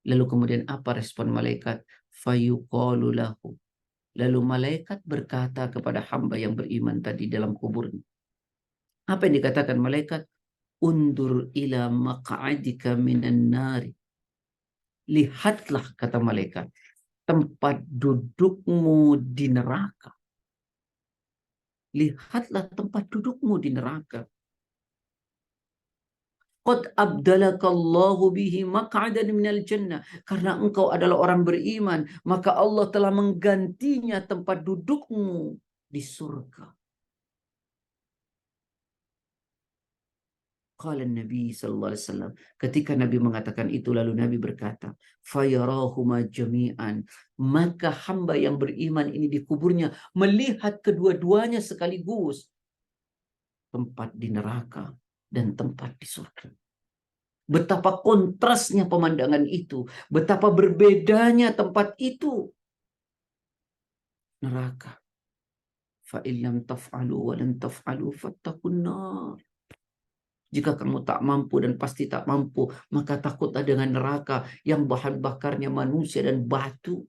Lalu kemudian apa respon malaikat? Fayuqalu lahu. Lalu malaikat berkata kepada hamba yang beriman tadi dalam kuburnya. Apa yang dikatakan malaikat? Undur ila maq'adika minan nari. Lihatlah, kata malaikat, tempat dudukmu di neraka. Lihatlah tempat dudukmu di neraka. Qad abdalakallahu bihi maq'adan minal jannah. Karena engkau adalah orang beriman, maka Allah telah menggantinya tempat dudukmu di surga. Qala Nabi sallallahu alaihi wasallam. Ketika Nabi mengatakan itu, lalu Nabi berkata, fayarahuma jami'an. Maka hamba yang beriman ini di kuburnya melihat kedua-duanya sekaligus. Tempat di neraka dan tempat di surga. Betapa kontrasnya pemandangan itu. Betapa berbedanya tempat itu. Neraka. Fa'illam taf'alu wa lam taf'alu fattaqun nar. Jika kamu tak mampu dan pasti tak mampu, maka takutlah dengan neraka yang bahan bakarnya manusia dan batu.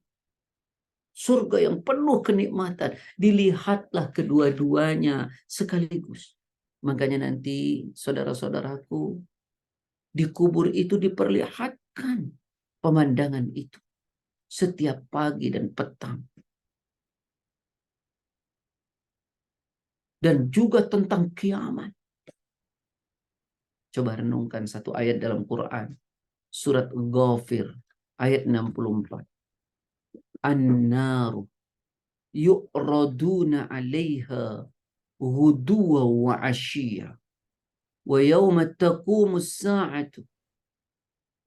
Surga yang penuh kenikmatan. Dilihatlah kedua-duanya sekaligus. Makanya nanti saudara-saudaraku, di kubur itu diperlihatkan pemandangan itu setiap pagi dan petang. Dan juga tentang kiamat. Coba renungkan satu ayat dalam Quran. Surat Ghafir ayat 64. An-naru yu'raduna 'alaiha ghuduwa wa 'ashiyya. Wa yawma taqumu as-sa'atu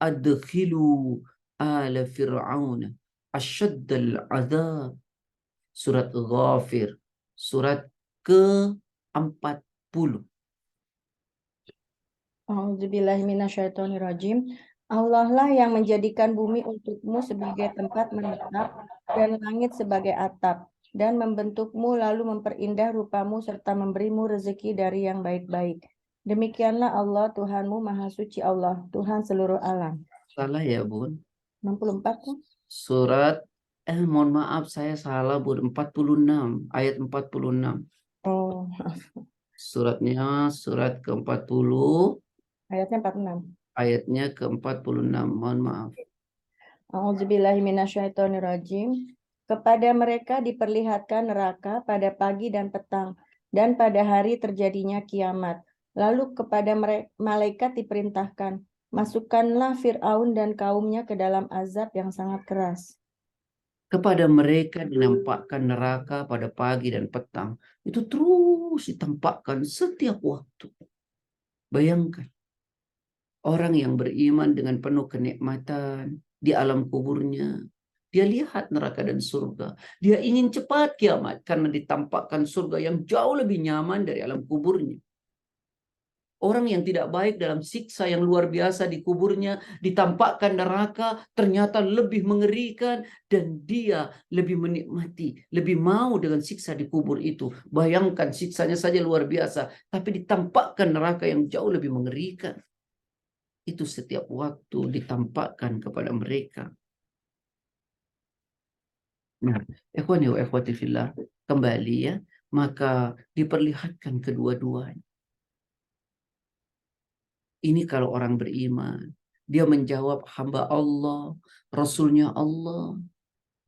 adkhilu ala fir'auna asyaddal 'adzab. Surat Ghafir, surat ke-40. A'udzubillahiminasyaitonirrajim. Allah lah yang menjadikan bumi untukmu sebagai tempat menetap dan langit sebagai atap, dan membentukmu lalu memperindah rupamu serta memberimu rezeki dari yang baik-baik. Demikianlah Allah Tuhanmu, Maha Suci Allah, Tuhan seluruh alam. Salah ya, Bun? 64 tuh. Surat, mohon maaf saya salah, Bun. 46, ayat 46. Oh, Suratnya surat ke-40, ayatnya 46. ayatnya ke-46. Mohon maaf. A'udzubillahiminasyaitonirrajim. Kepada mereka diperlihatkan neraka pada pagi dan petang, dan pada hari terjadinya kiamat. Lalu kepada malaikat diperintahkan, masukkanlah Fir'aun dan kaumnya ke dalam azab yang sangat keras. Kepada mereka dinampakkan neraka pada pagi dan petang. Itu terus ditampakkan setiap waktu. Bayangkan, orang yang beriman dengan penuh kenikmatan di alam kuburnya. Dia lihat neraka dan surga. Dia ingin cepat kiamat karena ditampakkan surga yang jauh lebih nyaman dari alam kuburnya. Orang yang tidak baik dalam siksa yang luar biasa di kuburnya, ditampakkan neraka, ternyata lebih mengerikan, dan dia lebih menikmati, lebih mau dengan siksa di kubur itu. Bayangkan, siksanya saja luar biasa, tapi ditampakkan neraka yang jauh lebih mengerikan. Itu setiap waktu ditampakkan kepada mereka. Nah, ikhwani wa ikhwati fillah, kembali ya, maka diperlihatkan kedua-duanya. Ini kalau orang beriman, dia menjawab hamba Allah, Rasulnya Allah.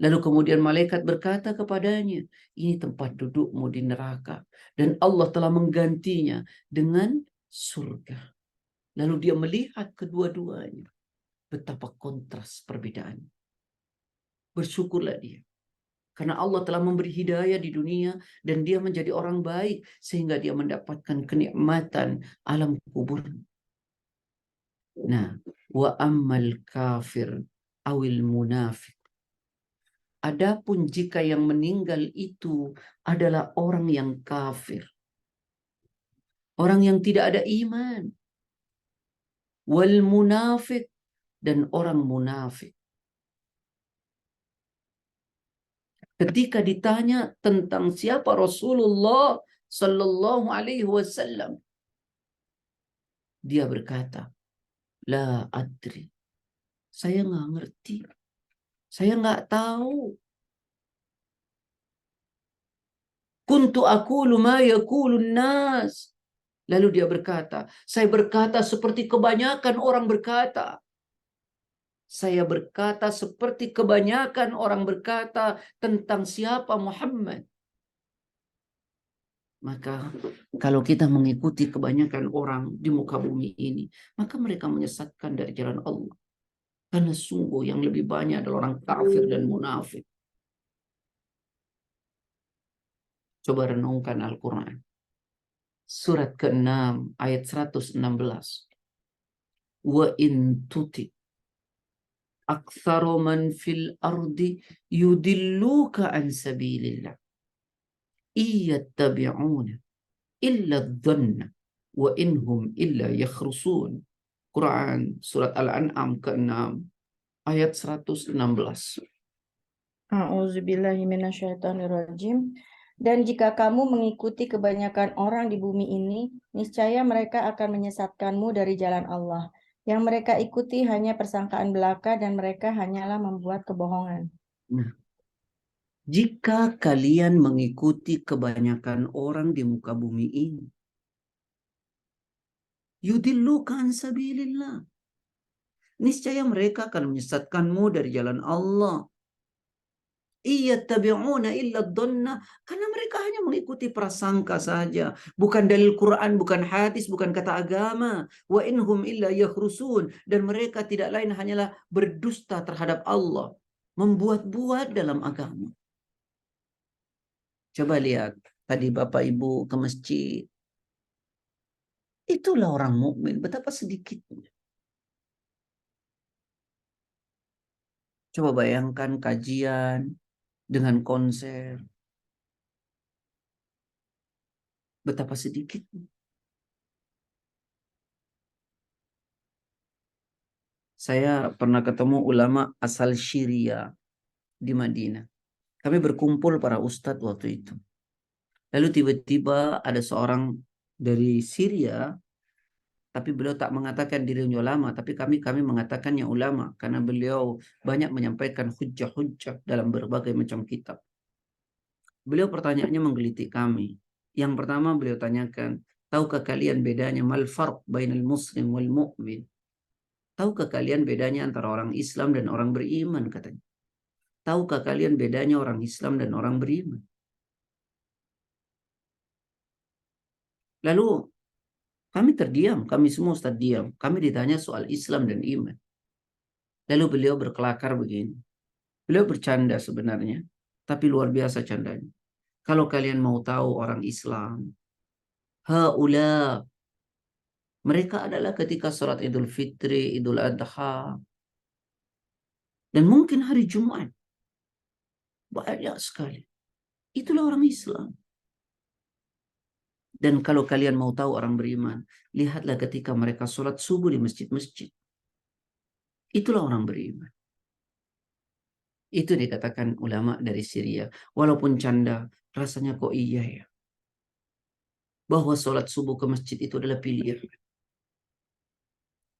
Lalu kemudian malaikat berkata kepadanya, ini tempat dudukmu di neraka. Dan Allah telah menggantinya dengan surga. Lalu dia melihat kedua-duanya. Betapa kontras perbedaannya. Bersyukurlah dia. Karena Allah telah memberi hidayah di dunia dan dia menjadi orang baik sehingga dia mendapatkan kenikmatan alam kubur. Nah, wa ammal kafir awil munafik. Adapun jika yang meninggal itu adalah orang yang kafir, orang yang tidak ada iman, wal munafik, dan orang munafik. Ketika ditanya tentang siapa Rasulullah Sallallahu Alaihi Wasallam, dia berkata, la adri, saya nggak ngerti, saya nggak tahu. Kuntu aqulu ma yaqulun nas. Lalu dia berkata, saya berkata seperti kebanyakan orang berkata. Saya berkata seperti kebanyakan orang berkata tentang siapa Muhammad. Maka kalau kita mengikuti kebanyakan orang di muka bumi ini, maka mereka menyesatkan dari jalan Allah. Karena sungguh yang lebih banyak adalah orang kafir dan munafik. Coba renungkan Al-Quran. Surat ke-6 ayat 116. Wa in tuti aktsaru man fil ardi yudilluka an sabilillah. Iyattabi'una illa dhanna wa inhum illa yakhrusun. Quran surat Al-An'am ke-6 ayat 116. A'udzubillahi minasyaitonirrajim. Dan jika kamu mengikuti kebanyakan orang di bumi ini, niscaya mereka akan menyesatkanmu dari jalan Allah. Yang mereka ikuti hanya persangkaan belaka dan mereka hanyalah membuat kebohongan. Nah, jika kalian mengikuti kebanyakan orang di muka bumi ini, yudilluka an sabilillah. Niscaya mereka akan menyesatkanmu dari jalan Allah. Iyattabi'una illa dhanna, karena mereka hanya mengikuti prasangka saja, bukan dalil Quran, bukan hadis, bukan kata agama. Wa inhum illa yakhrusun, dan mereka tidak lain hanyalah berdusta terhadap Allah, membuat-buat dalam agama. Coba lihat tadi Bapak Ibu ke masjid. Itulah orang mukmin, betapa sedikitnya. Coba bayangkan kajian dengan konser. Betapa sedikit. Saya pernah ketemu ulama asal Syria di Madinah. Kami berkumpul para ustadz waktu itu. Lalu tiba-tiba ada seorang dari Syria, tapi beliau tak mengatakan dirinya ulama, tapi kami mengatakannya ulama karena beliau banyak menyampaikan hujjah-hujjah dalam berbagai macam kitab. Beliau pertanyaannya menggelitik kami. Yang pertama beliau tanyakan, tahukah kalian bedanya mal farq bainal muslim wal mu'min? Tahukah kalian bedanya antara orang Islam dan orang beriman, katanya. Tahukah kalian bedanya orang Islam dan orang beriman? Lalu kami terdiam, kami semua Ustaz diam. Kami ditanya soal Islam dan iman. Lalu beliau berkelakar begini. Beliau bercanda sebenarnya, tapi luar biasa candanya. Kalau kalian mau tahu orang Islam, haula, mereka adalah ketika sholat Idul Fitri, Idul Adha, dan mungkin hari Jumat. Banyak sekali. Itulah orang Islam. Dan kalau kalian mau tahu orang beriman, lihatlah ketika mereka sholat subuh di masjid-masjid. Itulah orang beriman. Itu dikatakan ulama dari Syria. Walaupun canda, rasanya kok iya ya. Bahwa sholat subuh ke masjid itu adalah pilihan.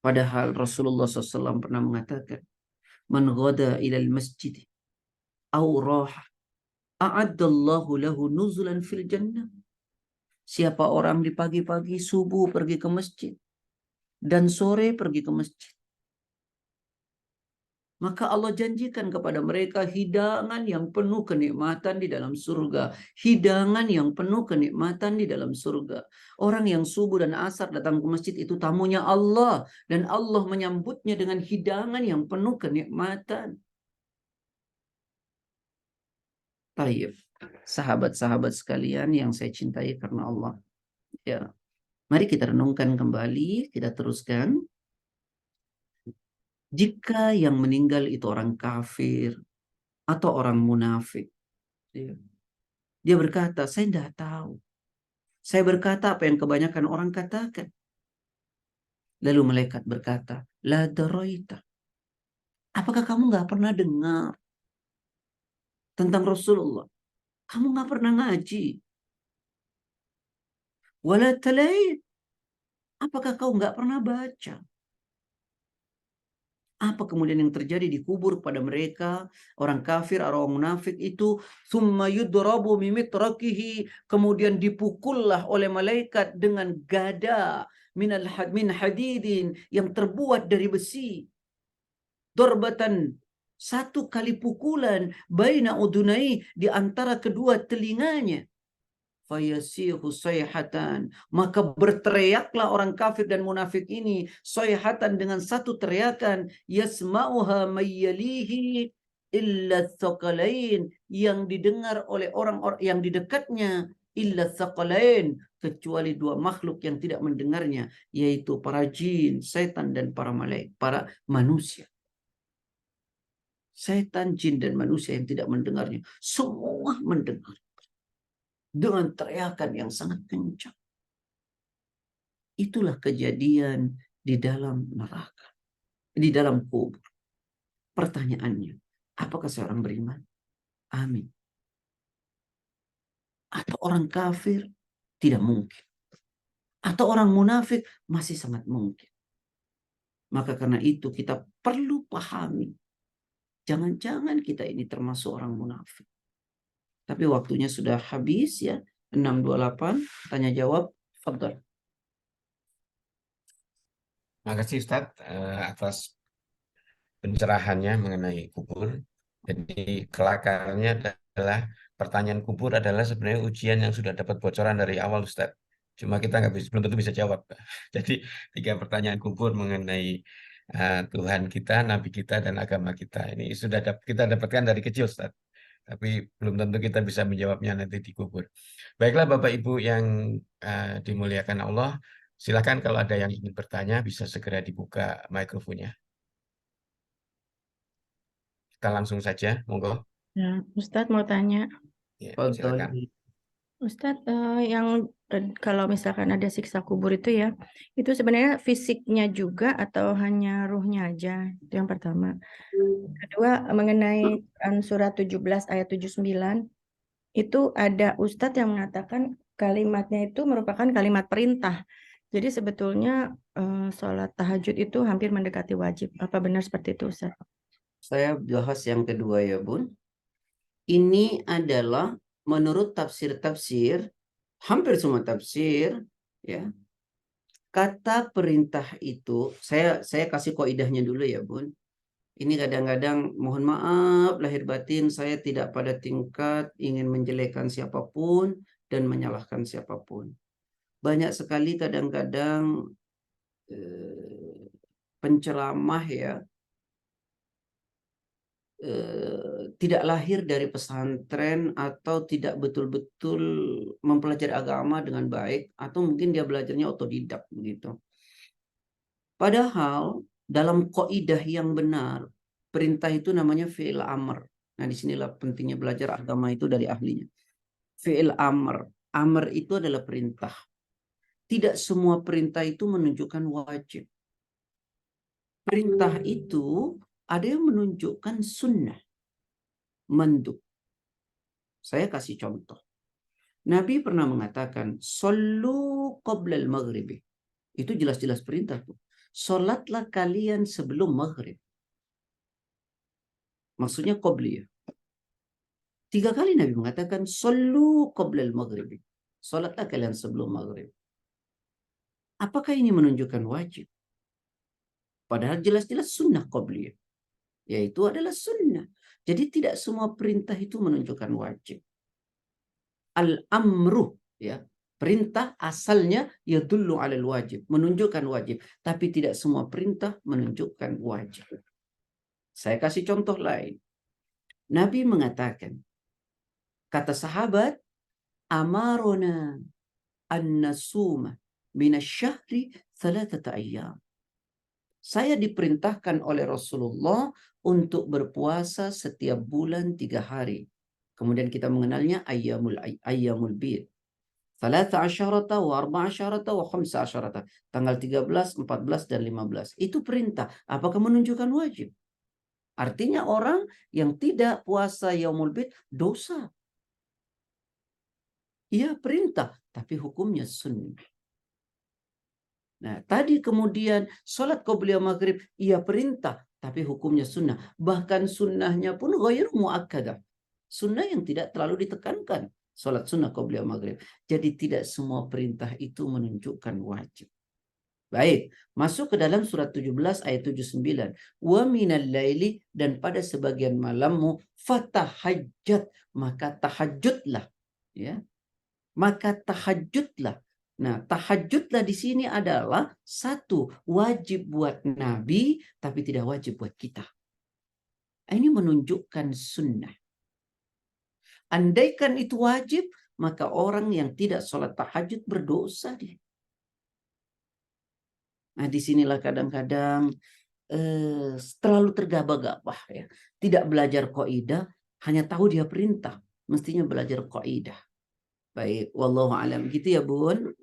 Padahal Rasulullah SAW pernah mengatakan, Man ghada ilal masjid, aw raha, a'addallahu lahu nuzulan fil jannah. Siapa orang di pagi-pagi subuh pergi ke masjid, dan sore pergi ke masjid, maka Allah janjikan kepada mereka hidangan yang penuh kenikmatan di dalam surga. Hidangan yang penuh kenikmatan di dalam surga. Orang yang subuh dan asar datang ke masjid itu tamunya Allah. Dan Allah menyambutnya dengan hidangan yang penuh kenikmatan. Tayyib. Sahabat-sahabat sekalian yang saya cintai karena Allah. Ya, mari kita renungkan kembali, kita teruskan. Jika yang meninggal itu orang kafir atau orang munafik, dia berkata, saya tidak tahu. Saya berkata apa yang kebanyakan orang katakan. Lalu malaikat berkata, la daroita. Apakah kamu nggak pernah dengar tentang Rasulullah? Kamu nggak pernah ngaji. Wala talait. Apakah kau nggak pernah baca? Apa kemudian yang terjadi di kubur pada mereka, orang kafir, orang munafik itu, thumma yudrabu mimitrakihi, kemudian dipukullah oleh malaikat dengan gada min hadidin yang terbuat dari besi. Dorbatan, satu kali pukulan, baina udunai, di antara kedua telinganya. Fayasihu sayhatan, maka berteriaklah orang kafir dan munafik ini sayhatan dengan satu teriakan, yasma'uha mayyalihi illa tsaqalain, yang didengar oleh orang-orang yang di dekatnya, illa tsaqalain, kecuali dua makhluk yang tidak mendengarnya, yaitu para jin, setan, dan para malaikat, para manusia. Setan, jin, dan manusia yang tidak mendengarnya, semua mendengar dengan teriakan yang sangat kencang. Itulah kejadian di dalam neraka, di dalam kubur. Pertanyaannya, apakah seorang beriman? Amin. Atau orang kafir? Tidak mungkin. Atau orang munafik? Masih sangat mungkin. Maka karena itu kita perlu pahami, jangan-jangan kita ini termasuk orang munafik. Tapi waktunya sudah habis ya. 628, tanya jawab. Fadhal. Makasih Ustadz atas pencerahannya mengenai kubur. Jadi kelakarnya adalah pertanyaan kubur adalah sebenarnya ujian yang sudah dapat bocoran dari awal Ustadz. Cuma kita belum tentu bisa jawab. Jadi 3 pertanyaan kubur mengenai Tuhan kita, Nabi kita, dan agama kita. Ini sudah kita dapatkan dari kecil Ustadz. Tapi belum tentu kita bisa menjawabnya nanti di kubur. Baiklah Bapak Ibu yang dimuliakan Allah, silakan kalau ada yang ingin bertanya bisa segera dibuka mikrofonnya. Kita langsung saja, monggo. Nah, Ustadz mau tanya, Ya, Fadhal. silakan. Ustadz, kalau misalkan ada siksa kubur itu ya, itu sebenarnya fisiknya juga atau hanya ruhnya aja? Itu yang pertama. Kedua, mengenai surat 17 ayat 79, itu ada Ustadz yang mengatakan kalimatnya itu merupakan kalimat perintah. Jadi sebetulnya sholat tahajud itu hampir mendekati wajib. Apa benar seperti itu, Ustadz? Saya bahas yang kedua ya Bun. Ini adalah menurut tafsir-tafsir, hampir semua tafsir, ya, kata perintah itu, saya kasih kaidahnya dulu ya Bun. Ini kadang-kadang mohon maaf lahir batin saya tidak pada tingkat ingin menjelekkan siapapun dan menyalahkan siapapun. Banyak sekali kadang-kadang penceramah ya tidak lahir dari pesantren atau tidak betul-betul mempelajari agama dengan baik, atau mungkin dia belajarnya otodidak begitu. Padahal dalam kaidah yang benar, perintah itu namanya fi'il amr. Nah, disinilah pentingnya belajar agama itu dari ahlinya. Fi'il amr. Amr itu adalah perintah. Tidak semua perintah itu menunjukkan wajib. Perintah itu ada yang menunjukkan sunnah, mandub. Saya kasih contoh. Nabi pernah mengatakan, "Sallu qabla al-maghribi." Itu jelas-jelas perintah tuh. Salatlah kalian sebelum maghrib. Maksudnya qobliyah. 3 kali Nabi mengatakan, "Sallu qabla al-maghribi." Salatlah kalian sebelum maghrib. Apakah ini menunjukkan wajib? Padahal jelas-jelas sunnah qobliyah. Yaitu adalah sunnah. Jadi tidak semua perintah itu menunjukkan wajib. Al-amru, ya, perintah asalnya yadullu 'alal wajib, menunjukkan wajib, tapi tidak semua perintah menunjukkan wajib. Saya kasih contoh lain. Nabi mengatakan, kata sahabat, amarona an nasuma minasyahri thalathata ayyam. Saya diperintahkan oleh Rasulullah untuk berpuasa setiap bulan 3 hari. Kemudian kita mengenalnya ayyamul bid. 13 wa 14 wa 15. Tanggal 13, 14 dan 15. Itu perintah. Apakah menunjukkan wajib? Artinya orang yang tidak puasa yaumul bid dosa. Iya, perintah, tapi hukumnya sunnah. Nah, tadi kemudian sholat qobliyah maghrib, iya perintah, tapi hukumnya sunnah. Bahkan sunnahnya pun ghairu muakkadah. Sunnah yang tidak terlalu ditekankan. Sholat sunnah qobliyah maghrib. Jadi tidak semua perintah itu menunjukkan wajib. Baik, masuk ke dalam surat 17 ayat 79. Wa minal laili, dan pada sebagian malammu fatahajjat, maka tahajudlah. Ya. Maka tahajudlah. Nah, tahajudlah di sini adalah satu, wajib buat Nabi, tapi tidak wajib buat kita. Ini menunjukkan sunnah. Andaikan itu wajib, maka orang yang tidak sholat tahajud berdosa dia. Nah, disinilah kadang-kadang terlalu tergabah-gabah ya. Tidak belajar kaidah, hanya tahu dia perintah. Mestinya belajar kaidah. Baik, wallahu alam. Gitu ya, Bun.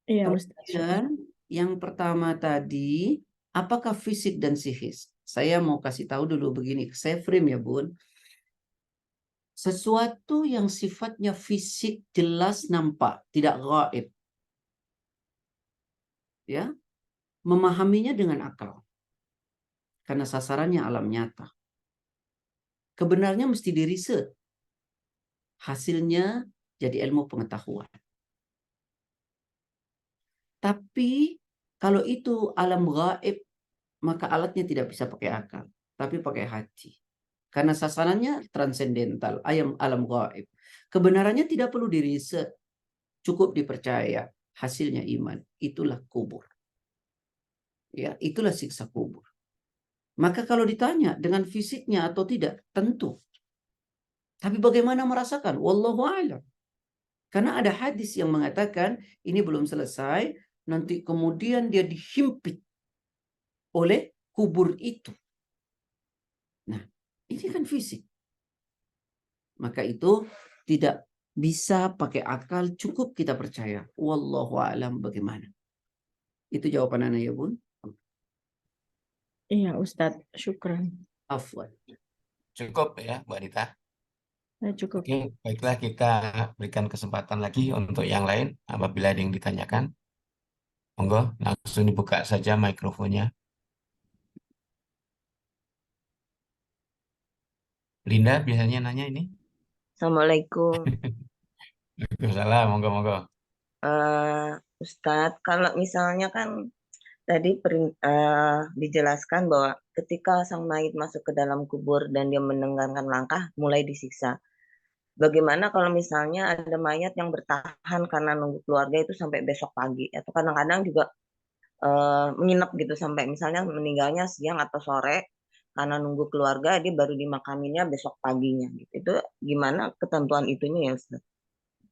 Iya, Ustaz. Kemudian yang pertama tadi, apakah fisik dan psikis? Saya mau kasih tahu dulu begini, saya frame ya, Bun. Sesuatu yang sifatnya fisik jelas nampak, tidak gaib. Ya, memahaminya dengan akal. Karena sasarannya alam nyata. Kebenarnya mesti diriset. Hasilnya jadi ilmu pengetahuan. Tapi kalau itu alam gaib, maka alatnya tidak bisa pakai akal, tapi pakai hati. Karena sasarannya transendental, alam gaib. Kebenarannya tidak perlu diriset, cukup dipercaya. Hasilnya iman. Itulah kubur. Ya, itulah siksa kubur. Maka kalau ditanya dengan fisiknya atau tidak, tentu. Tapi bagaimana merasakan? Wallahu a'lam. Karena ada hadis yang mengatakan ini belum selesai, nanti kemudian dia dihimpit oleh kubur itu. Nah, ini kan fisik. Maka itu tidak bisa pakai akal, cukup kita percaya. Wallahu a'lam bagaimana. Itu jawaban Anda ya, Bun? Iya, Ustadz. Syukran. Afwan. Cukup ya, Mbak Rita. Cukup. Oke, baiklah kita berikan kesempatan lagi untuk yang lain apabila ada yang ditanyakan. Monggo, langsung dibuka saja mikrofonnya. Linda biasanya nanya ini. Assalamualaikum. Waalaikumsalam, monggo. Ustadz, kalau misalnya kan Tadi dijelaskan bahwa ketika sang mayit masuk ke dalam kubur dan dia mendengarkan langkah, mulai disiksa. Bagaimana kalau misalnya ada mayat yang bertahan karena nunggu keluarga itu sampai besok pagi, atau kadang-kadang juga menginap gitu sampai misalnya meninggalnya siang atau sore karena nunggu keluarga, dia baru dimakaminnya besok paginya gitu. Itu gimana ketentuan itunya ya Ustaz?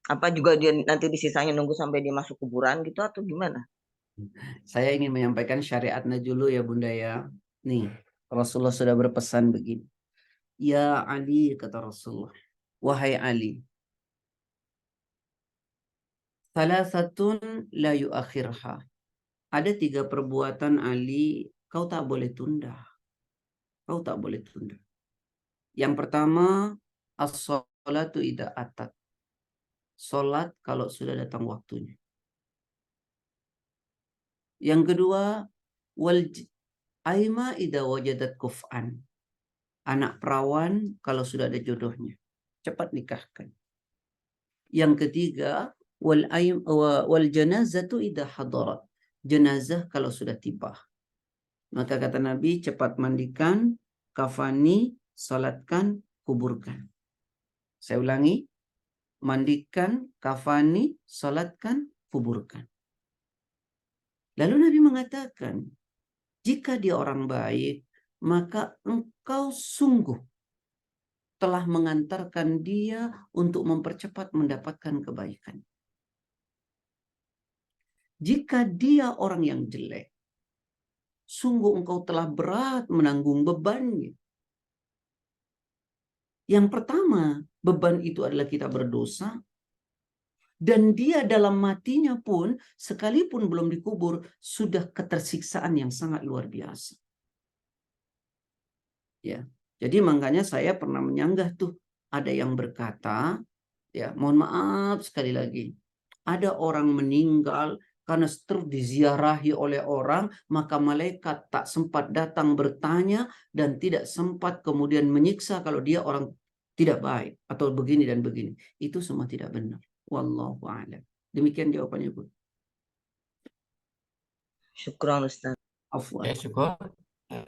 Apa juga dia nanti disisanya nunggu sampai dia masuk kuburan gitu atau gimana? Saya ingin menyampaikan syariatnya dulu ya Bunda ya. Nih, Rasulullah sudah berpesan begini. Ya Ali, kata Rasulullah. Wahai Ali. Salasatun la yuakhirha. Ada 3 perbuatan Ali, kau tak boleh tunda. Kau tak boleh tunda. Yang pertama, as-salatu idza atat. Salat kalau sudah datang waktunya. Yang kedua, wal aima idza wajadat kuf'an. Anak perawan kalau sudah ada jodohnya. Cepat nikahkan. Yang ketiga, wal janazatu idza hadarat. Jenazah kalau sudah tiba. Maka kata Nabi, cepat mandikan, kafani, salatkan, kuburkan. Saya ulangi, mandikan, kafani, salatkan, kuburkan. Lalu Nabi mengatakan, jika dia orang baik, maka engkau sungguh telah mengantarkan dia untuk mempercepat mendapatkan kebaikan. Jika dia orang yang jelek, sungguh engkau telah berat menanggung bebannya. Yang pertama, beban itu adalah kita berdosa. Dan dia dalam matinya pun, sekalipun belum dikubur, sudah ketersiksaan yang sangat luar biasa. Ya, jadi makanya saya pernah menyanggah tuh, ada yang berkata, ya mohon maaf sekali lagi, ada orang meninggal karena terus diziarahi oleh orang, maka malaikat tak sempat datang bertanya dan tidak sempat kemudian menyiksa kalau dia orang tidak baik atau begini dan begini. Itu semua tidak benar. Wallahu a'lam. Demikian jawabannya, Bu. Syukran Ustaz. Afwan. Ya, syukur. Eh,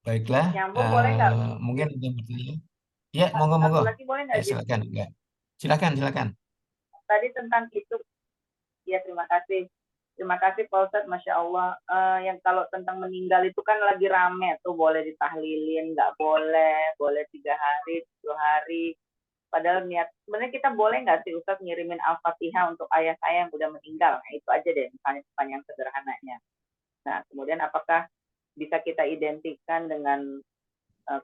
Baiklah, Nyambung boleh nggak? mungkin ada yang bertanya. Ya, monggo. Satu lagi boleh nggak, Jin? Silakan. Ya. Silakan. Tadi tentang itu, ya terima kasih. Terima kasih Pak Ustadz, Masya Allah. Yang kalau tentang meninggal itu kan lagi rame tuh, boleh ditahlilin, nggak boleh 3 hari, 2 hari. Padahal niat, sebenarnya kita boleh nggak sih Ustadz ngirimin Al-Fatihah untuk ayah saya yang udah meninggal? Nah itu aja deh, misalnya pertanyaan sederhananya. Nah kemudian apakah bisa kita identikan dengan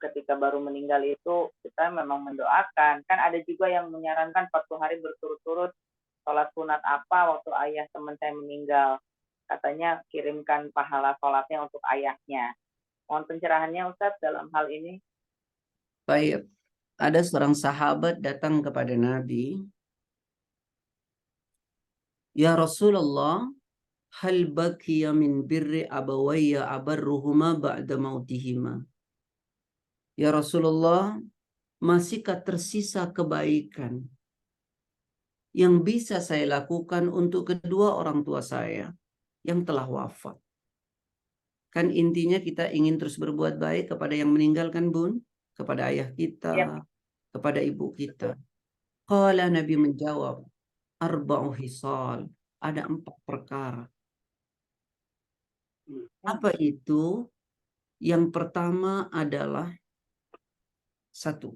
ketika baru meninggal itu kita memang mendoakan. Kan ada juga yang menyarankan 40 hari berturut-turut sholat sunat apa waktu ayah teman saya meninggal. Katanya kirimkan pahala sholatnya untuk ayahnya. Mohon pencerahannya Ustadz dalam hal ini. Baik, ada seorang sahabat datang kepada Nabi. Ya Rasulullah, hal baqiya min birri abawayya abarruhuma ba'da mautihima. Ya Rasulullah, masihkah tersisa kebaikan yang bisa saya lakukan untuk kedua orang tua saya yang telah wafat? Kan intinya kita ingin terus berbuat baik kepada yang meninggalkan, Bun, kepada ayah kita, Ya. kepada ibu kita. Qala Nabi menjawab, arba'u hisal, ada 4 perkara. Apa itu? Yang pertama adalah 1.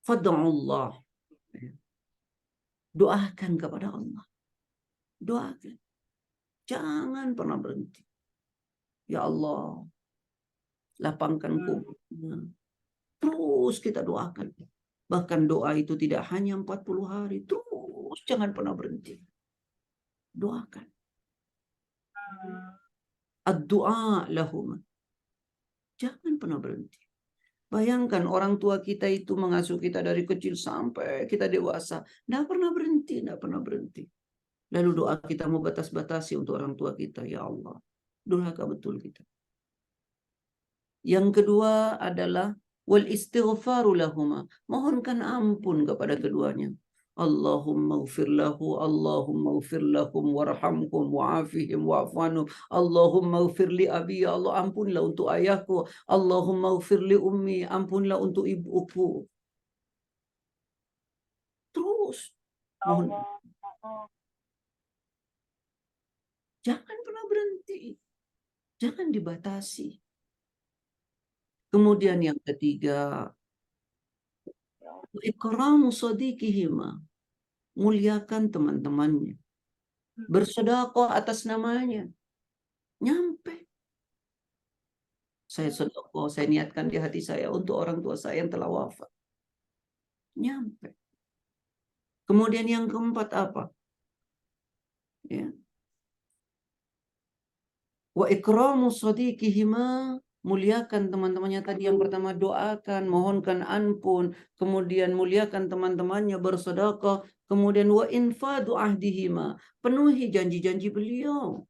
Fad'ullah. Doakan kepada Allah. Doakan. Jangan pernah berhenti. Ya Allah, lapangkan kuburnya. Terus kita doakan. Bahkan doa itu tidak hanya 40 hari. Terus jangan pernah berhenti. Doakan. Ad-du'a lahum. Jangan pernah berhenti. Bayangkan orang tua kita itu mengasuh kita dari kecil sampai kita dewasa. Tidak pernah berhenti. Lalu doa kita mau batas-batasi untuk orang tua kita. Ya Allah, durhaka betul kita. Yang kedua adalah wal istighfaru lahuma. Mohonkan ampun kepada keduanya. Allahumma ighfir lahu, Allahumma ighfir lahum warhamhum wa'afihim wa'fu anhum. Allahumma ighfir li abi, ya Allah ampunlah untuk ayahku. Allahumma ighfir li ummi, ampunlah untuk ibuku. Terus mohon, Allah. Oh, jangan pernah berhenti, jangan dibatasi. Kemudian yang ketiga, ikramu sadiqihima, muliakan teman-temannya, bersedekah atas namanya. Nyampe saya sedekah, saya niatkan di hati saya untuk orang tua saya yang telah wafat. Nyampe. Kemudian yang keempat apa? Ya. Wa ikramu sadiqihima, muliakan teman-temannya tadi. Yang pertama doakan, mohonkan ampun, kemudian muliakan teman-temannya, bersedekah, kemudian wa infadu ahdihima, penuhi janji-janji beliau.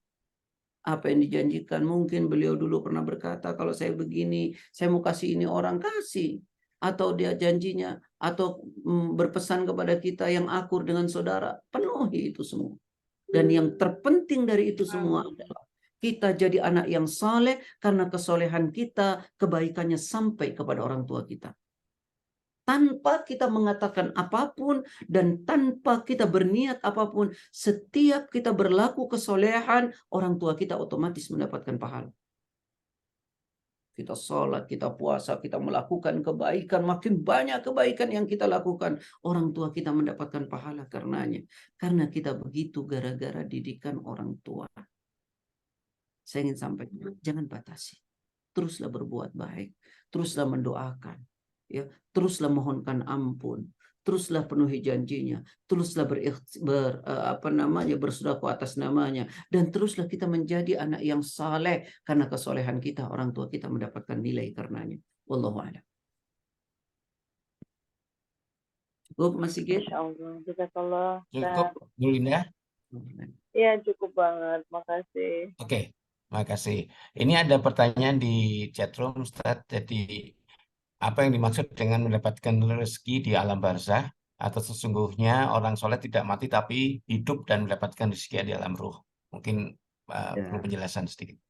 Apa yang dijanjikan, mungkin beliau dulu pernah berkata, kalau saya begini, saya mau kasih ini orang, kasih. Atau dia janjinya, atau berpesan kepada kita yang akur dengan saudara, penuhi itu semua. Dan yang terpenting dari itu semua adalah kita jadi anak yang saleh, karena kesolehan kita, kebaikannya sampai kepada orang tua kita. Tanpa kita mengatakan apapun dan tanpa kita berniat apapun, setiap kita berlaku kesolehan, orang tua kita otomatis mendapatkan pahala. Kita sholat, kita puasa, kita melakukan kebaikan, makin banyak kebaikan yang kita lakukan, orang tua kita mendapatkan pahala karenanya. Karena kita begitu gara-gara didikan orang tua. Saya ingin sampaikan, jangan batasi. Teruslah berbuat baik, teruslah mendoakan, ya, teruslah mohonkan ampun, teruslah penuhi janjinya, teruslah bersedekah atas namanya, dan teruslah kita menjadi anak yang saleh, karena kesolehan kita, orang tua kita mendapatkan nilai karenanya. Wallahu a'lam. Cukup Mas Sigit? Masya Allah. Jazakallah. Cukup, Bu Linda? Iya, cukup banget. Makasih. Oke, makasih. Ini ada pertanyaan di chatroom, Ustaz. Jadi, apa yang dimaksud dengan mendapatkan rezeki di alam barzah? Atau sesungguhnya orang soleh tidak mati tapi hidup dan mendapatkan rezeki di alam ruh? Mungkin perlu penjelasan sedikit.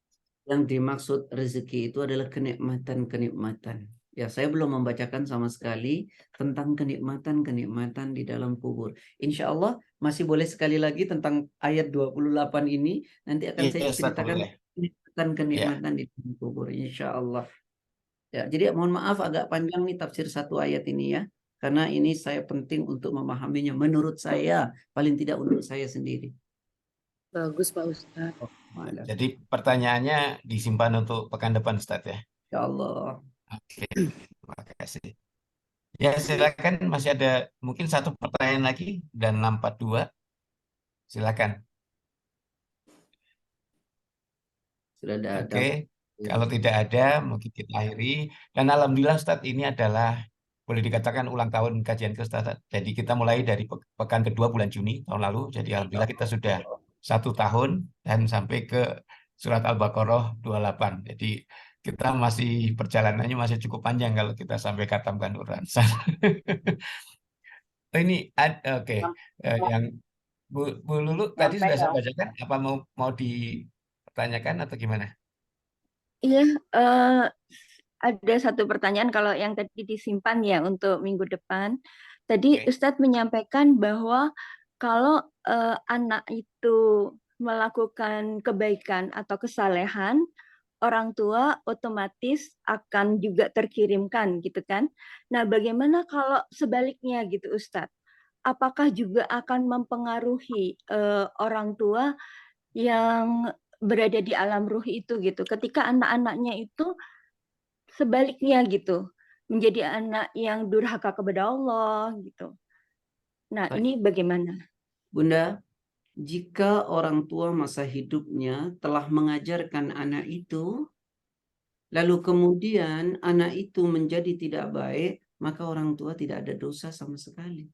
Yang dimaksud rezeki itu adalah kenikmatan-kenikmatan. Ya, saya belum membacakan sama sekali tentang kenikmatan-kenikmatan di dalam kubur. Insya Allah masih boleh sekali lagi tentang ayat 28 ini. Nanti akan saya Ustaz, ceritakan boleh. kenikmatan-kenikmatan di dalam kubur. Insya Allah. Ya, jadi mohon maaf agak panjang nih tafsir satu ayat ini ya. Karena ini saya penting untuk memahaminya. Menurut saya, paling tidak untuk saya sendiri. Bagus Pak Ustadz. Jadi pertanyaannya disimpan untuk pekan depan, Ustaz ya. Ya Allah. Oke, terima kasih. Ya, silakan, masih ada mungkin satu pertanyaan lagi dan 642. Silakan. Sudah ada. Oke, kalau tidak ada mungkin kita akhiri. Dan alhamdulillah Ustaz, ini adalah boleh dikatakan ulang tahun kajian ke Ustaz. Jadi kita mulai dari pekan kedua bulan Juni tahun lalu. Jadi alhamdulillah kita sudah 1 tahun dan sampai ke surat Al-Baqarah 28. Jadi kita masih perjalanannya masih cukup panjang kalau kita sampai khatamkan Quran. Ini oke. Yang Bu Lulu tadi sudah saya bacakan. Apa mau dipertanyakan atau gimana? Iya, ada satu pertanyaan kalau yang tadi disimpan ya untuk minggu depan. Tadi Ustadz menyampaikan bahwa kalau anak itu melakukan kebaikan atau kesalehan, orang tua otomatis akan juga terkirimkan gitu kan. Nah, bagaimana kalau sebaliknya gitu Ustadz? Apakah juga akan mempengaruhi orang tua yang berada di alam ruh itu gitu. Ketika anak-anaknya itu sebaliknya gitu, menjadi anak yang durhaka kepada Allah gitu. Nah, ini bagaimana? Bunda, jika orang tua masa hidupnya telah mengajarkan anak itu, lalu kemudian anak itu menjadi tidak baik, maka orang tua tidak ada dosa sama sekali.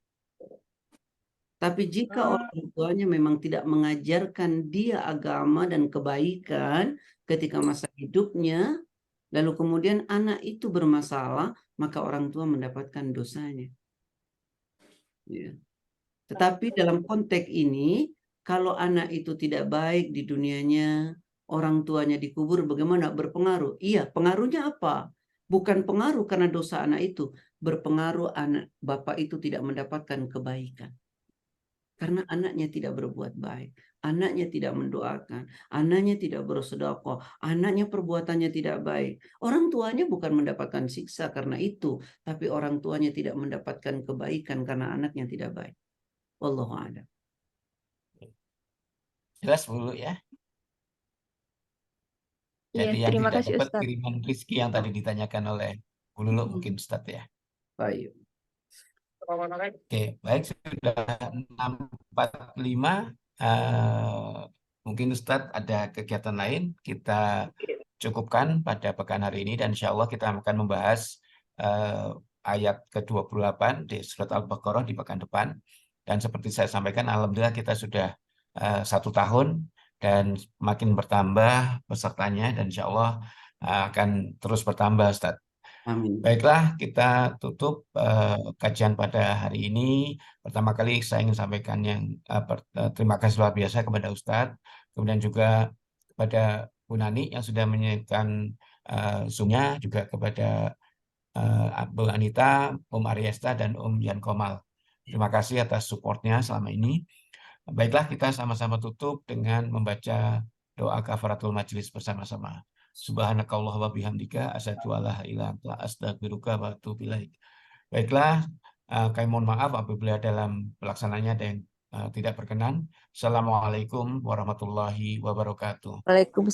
Tapi jika orang tuanya memang tidak mengajarkan dia agama dan kebaikan ketika masa hidupnya, lalu kemudian anak itu bermasalah, maka orang tua mendapatkan dosanya. Ya. Tetapi dalam konteks ini, kalau anak itu tidak baik di dunianya, orang tuanya dikubur, bagaimana? Berpengaruh. Iya, pengaruhnya apa? Bukan pengaruh karena dosa anak itu, berpengaruh anak bapak itu tidak mendapatkan kebaikan. Karena anaknya tidak berbuat baik, anaknya tidak mendoakan, anaknya tidak bersedekah, anaknya perbuatannya tidak baik. Orang tuanya bukan mendapatkan siksa karena itu, tapi orang tuanya tidak mendapatkan kebaikan karena anaknya tidak baik. Wallahu a'lam. Jelas dulu ya. Iya, Jadi yang terima tidak kasih dapat Ustadz. kiriman rezeki yang tadi ditanyakan oleh Bu Lulu mungkin Ustadz ya. Baik. Oke, baik sudah 6.45. Mungkin Ustadz ada kegiatan lain, kita cukupkan pada pekan hari ini dan insya Allah kita akan membahas ayat ke-28 di surat Al-Baqarah di pekan depan. Dan seperti saya sampaikan, alhamdulillah kita sudah 1 tahun dan makin bertambah pesertanya dan insya Allah akan terus bertambah Ustadz. Amin. Baiklah, kita tutup kajian pada hari ini. Pertama kali saya ingin sampaikan terima kasih luar biasa kepada Ustadz, kemudian juga kepada Bu Nani yang sudah menyiapkan Zoom-nya, juga kepada Bu Anita, Aryesta, dan Yan Komal. Terima kasih atas supportnya selama ini. Baiklah, kita sama-sama tutup dengan membaca doa kafaratul majelis bersama-sama. Subhanakallah wa bihamdika asyhadu an la ilaha illa anta astaghfiruka wa atubu ilaik. Baiklah, kami mohon maaf apabila dalam pelaksananya ada yang tidak berkenan. Assalamualaikum warahmatullahi wabarakatuh. Waalaikumsalam.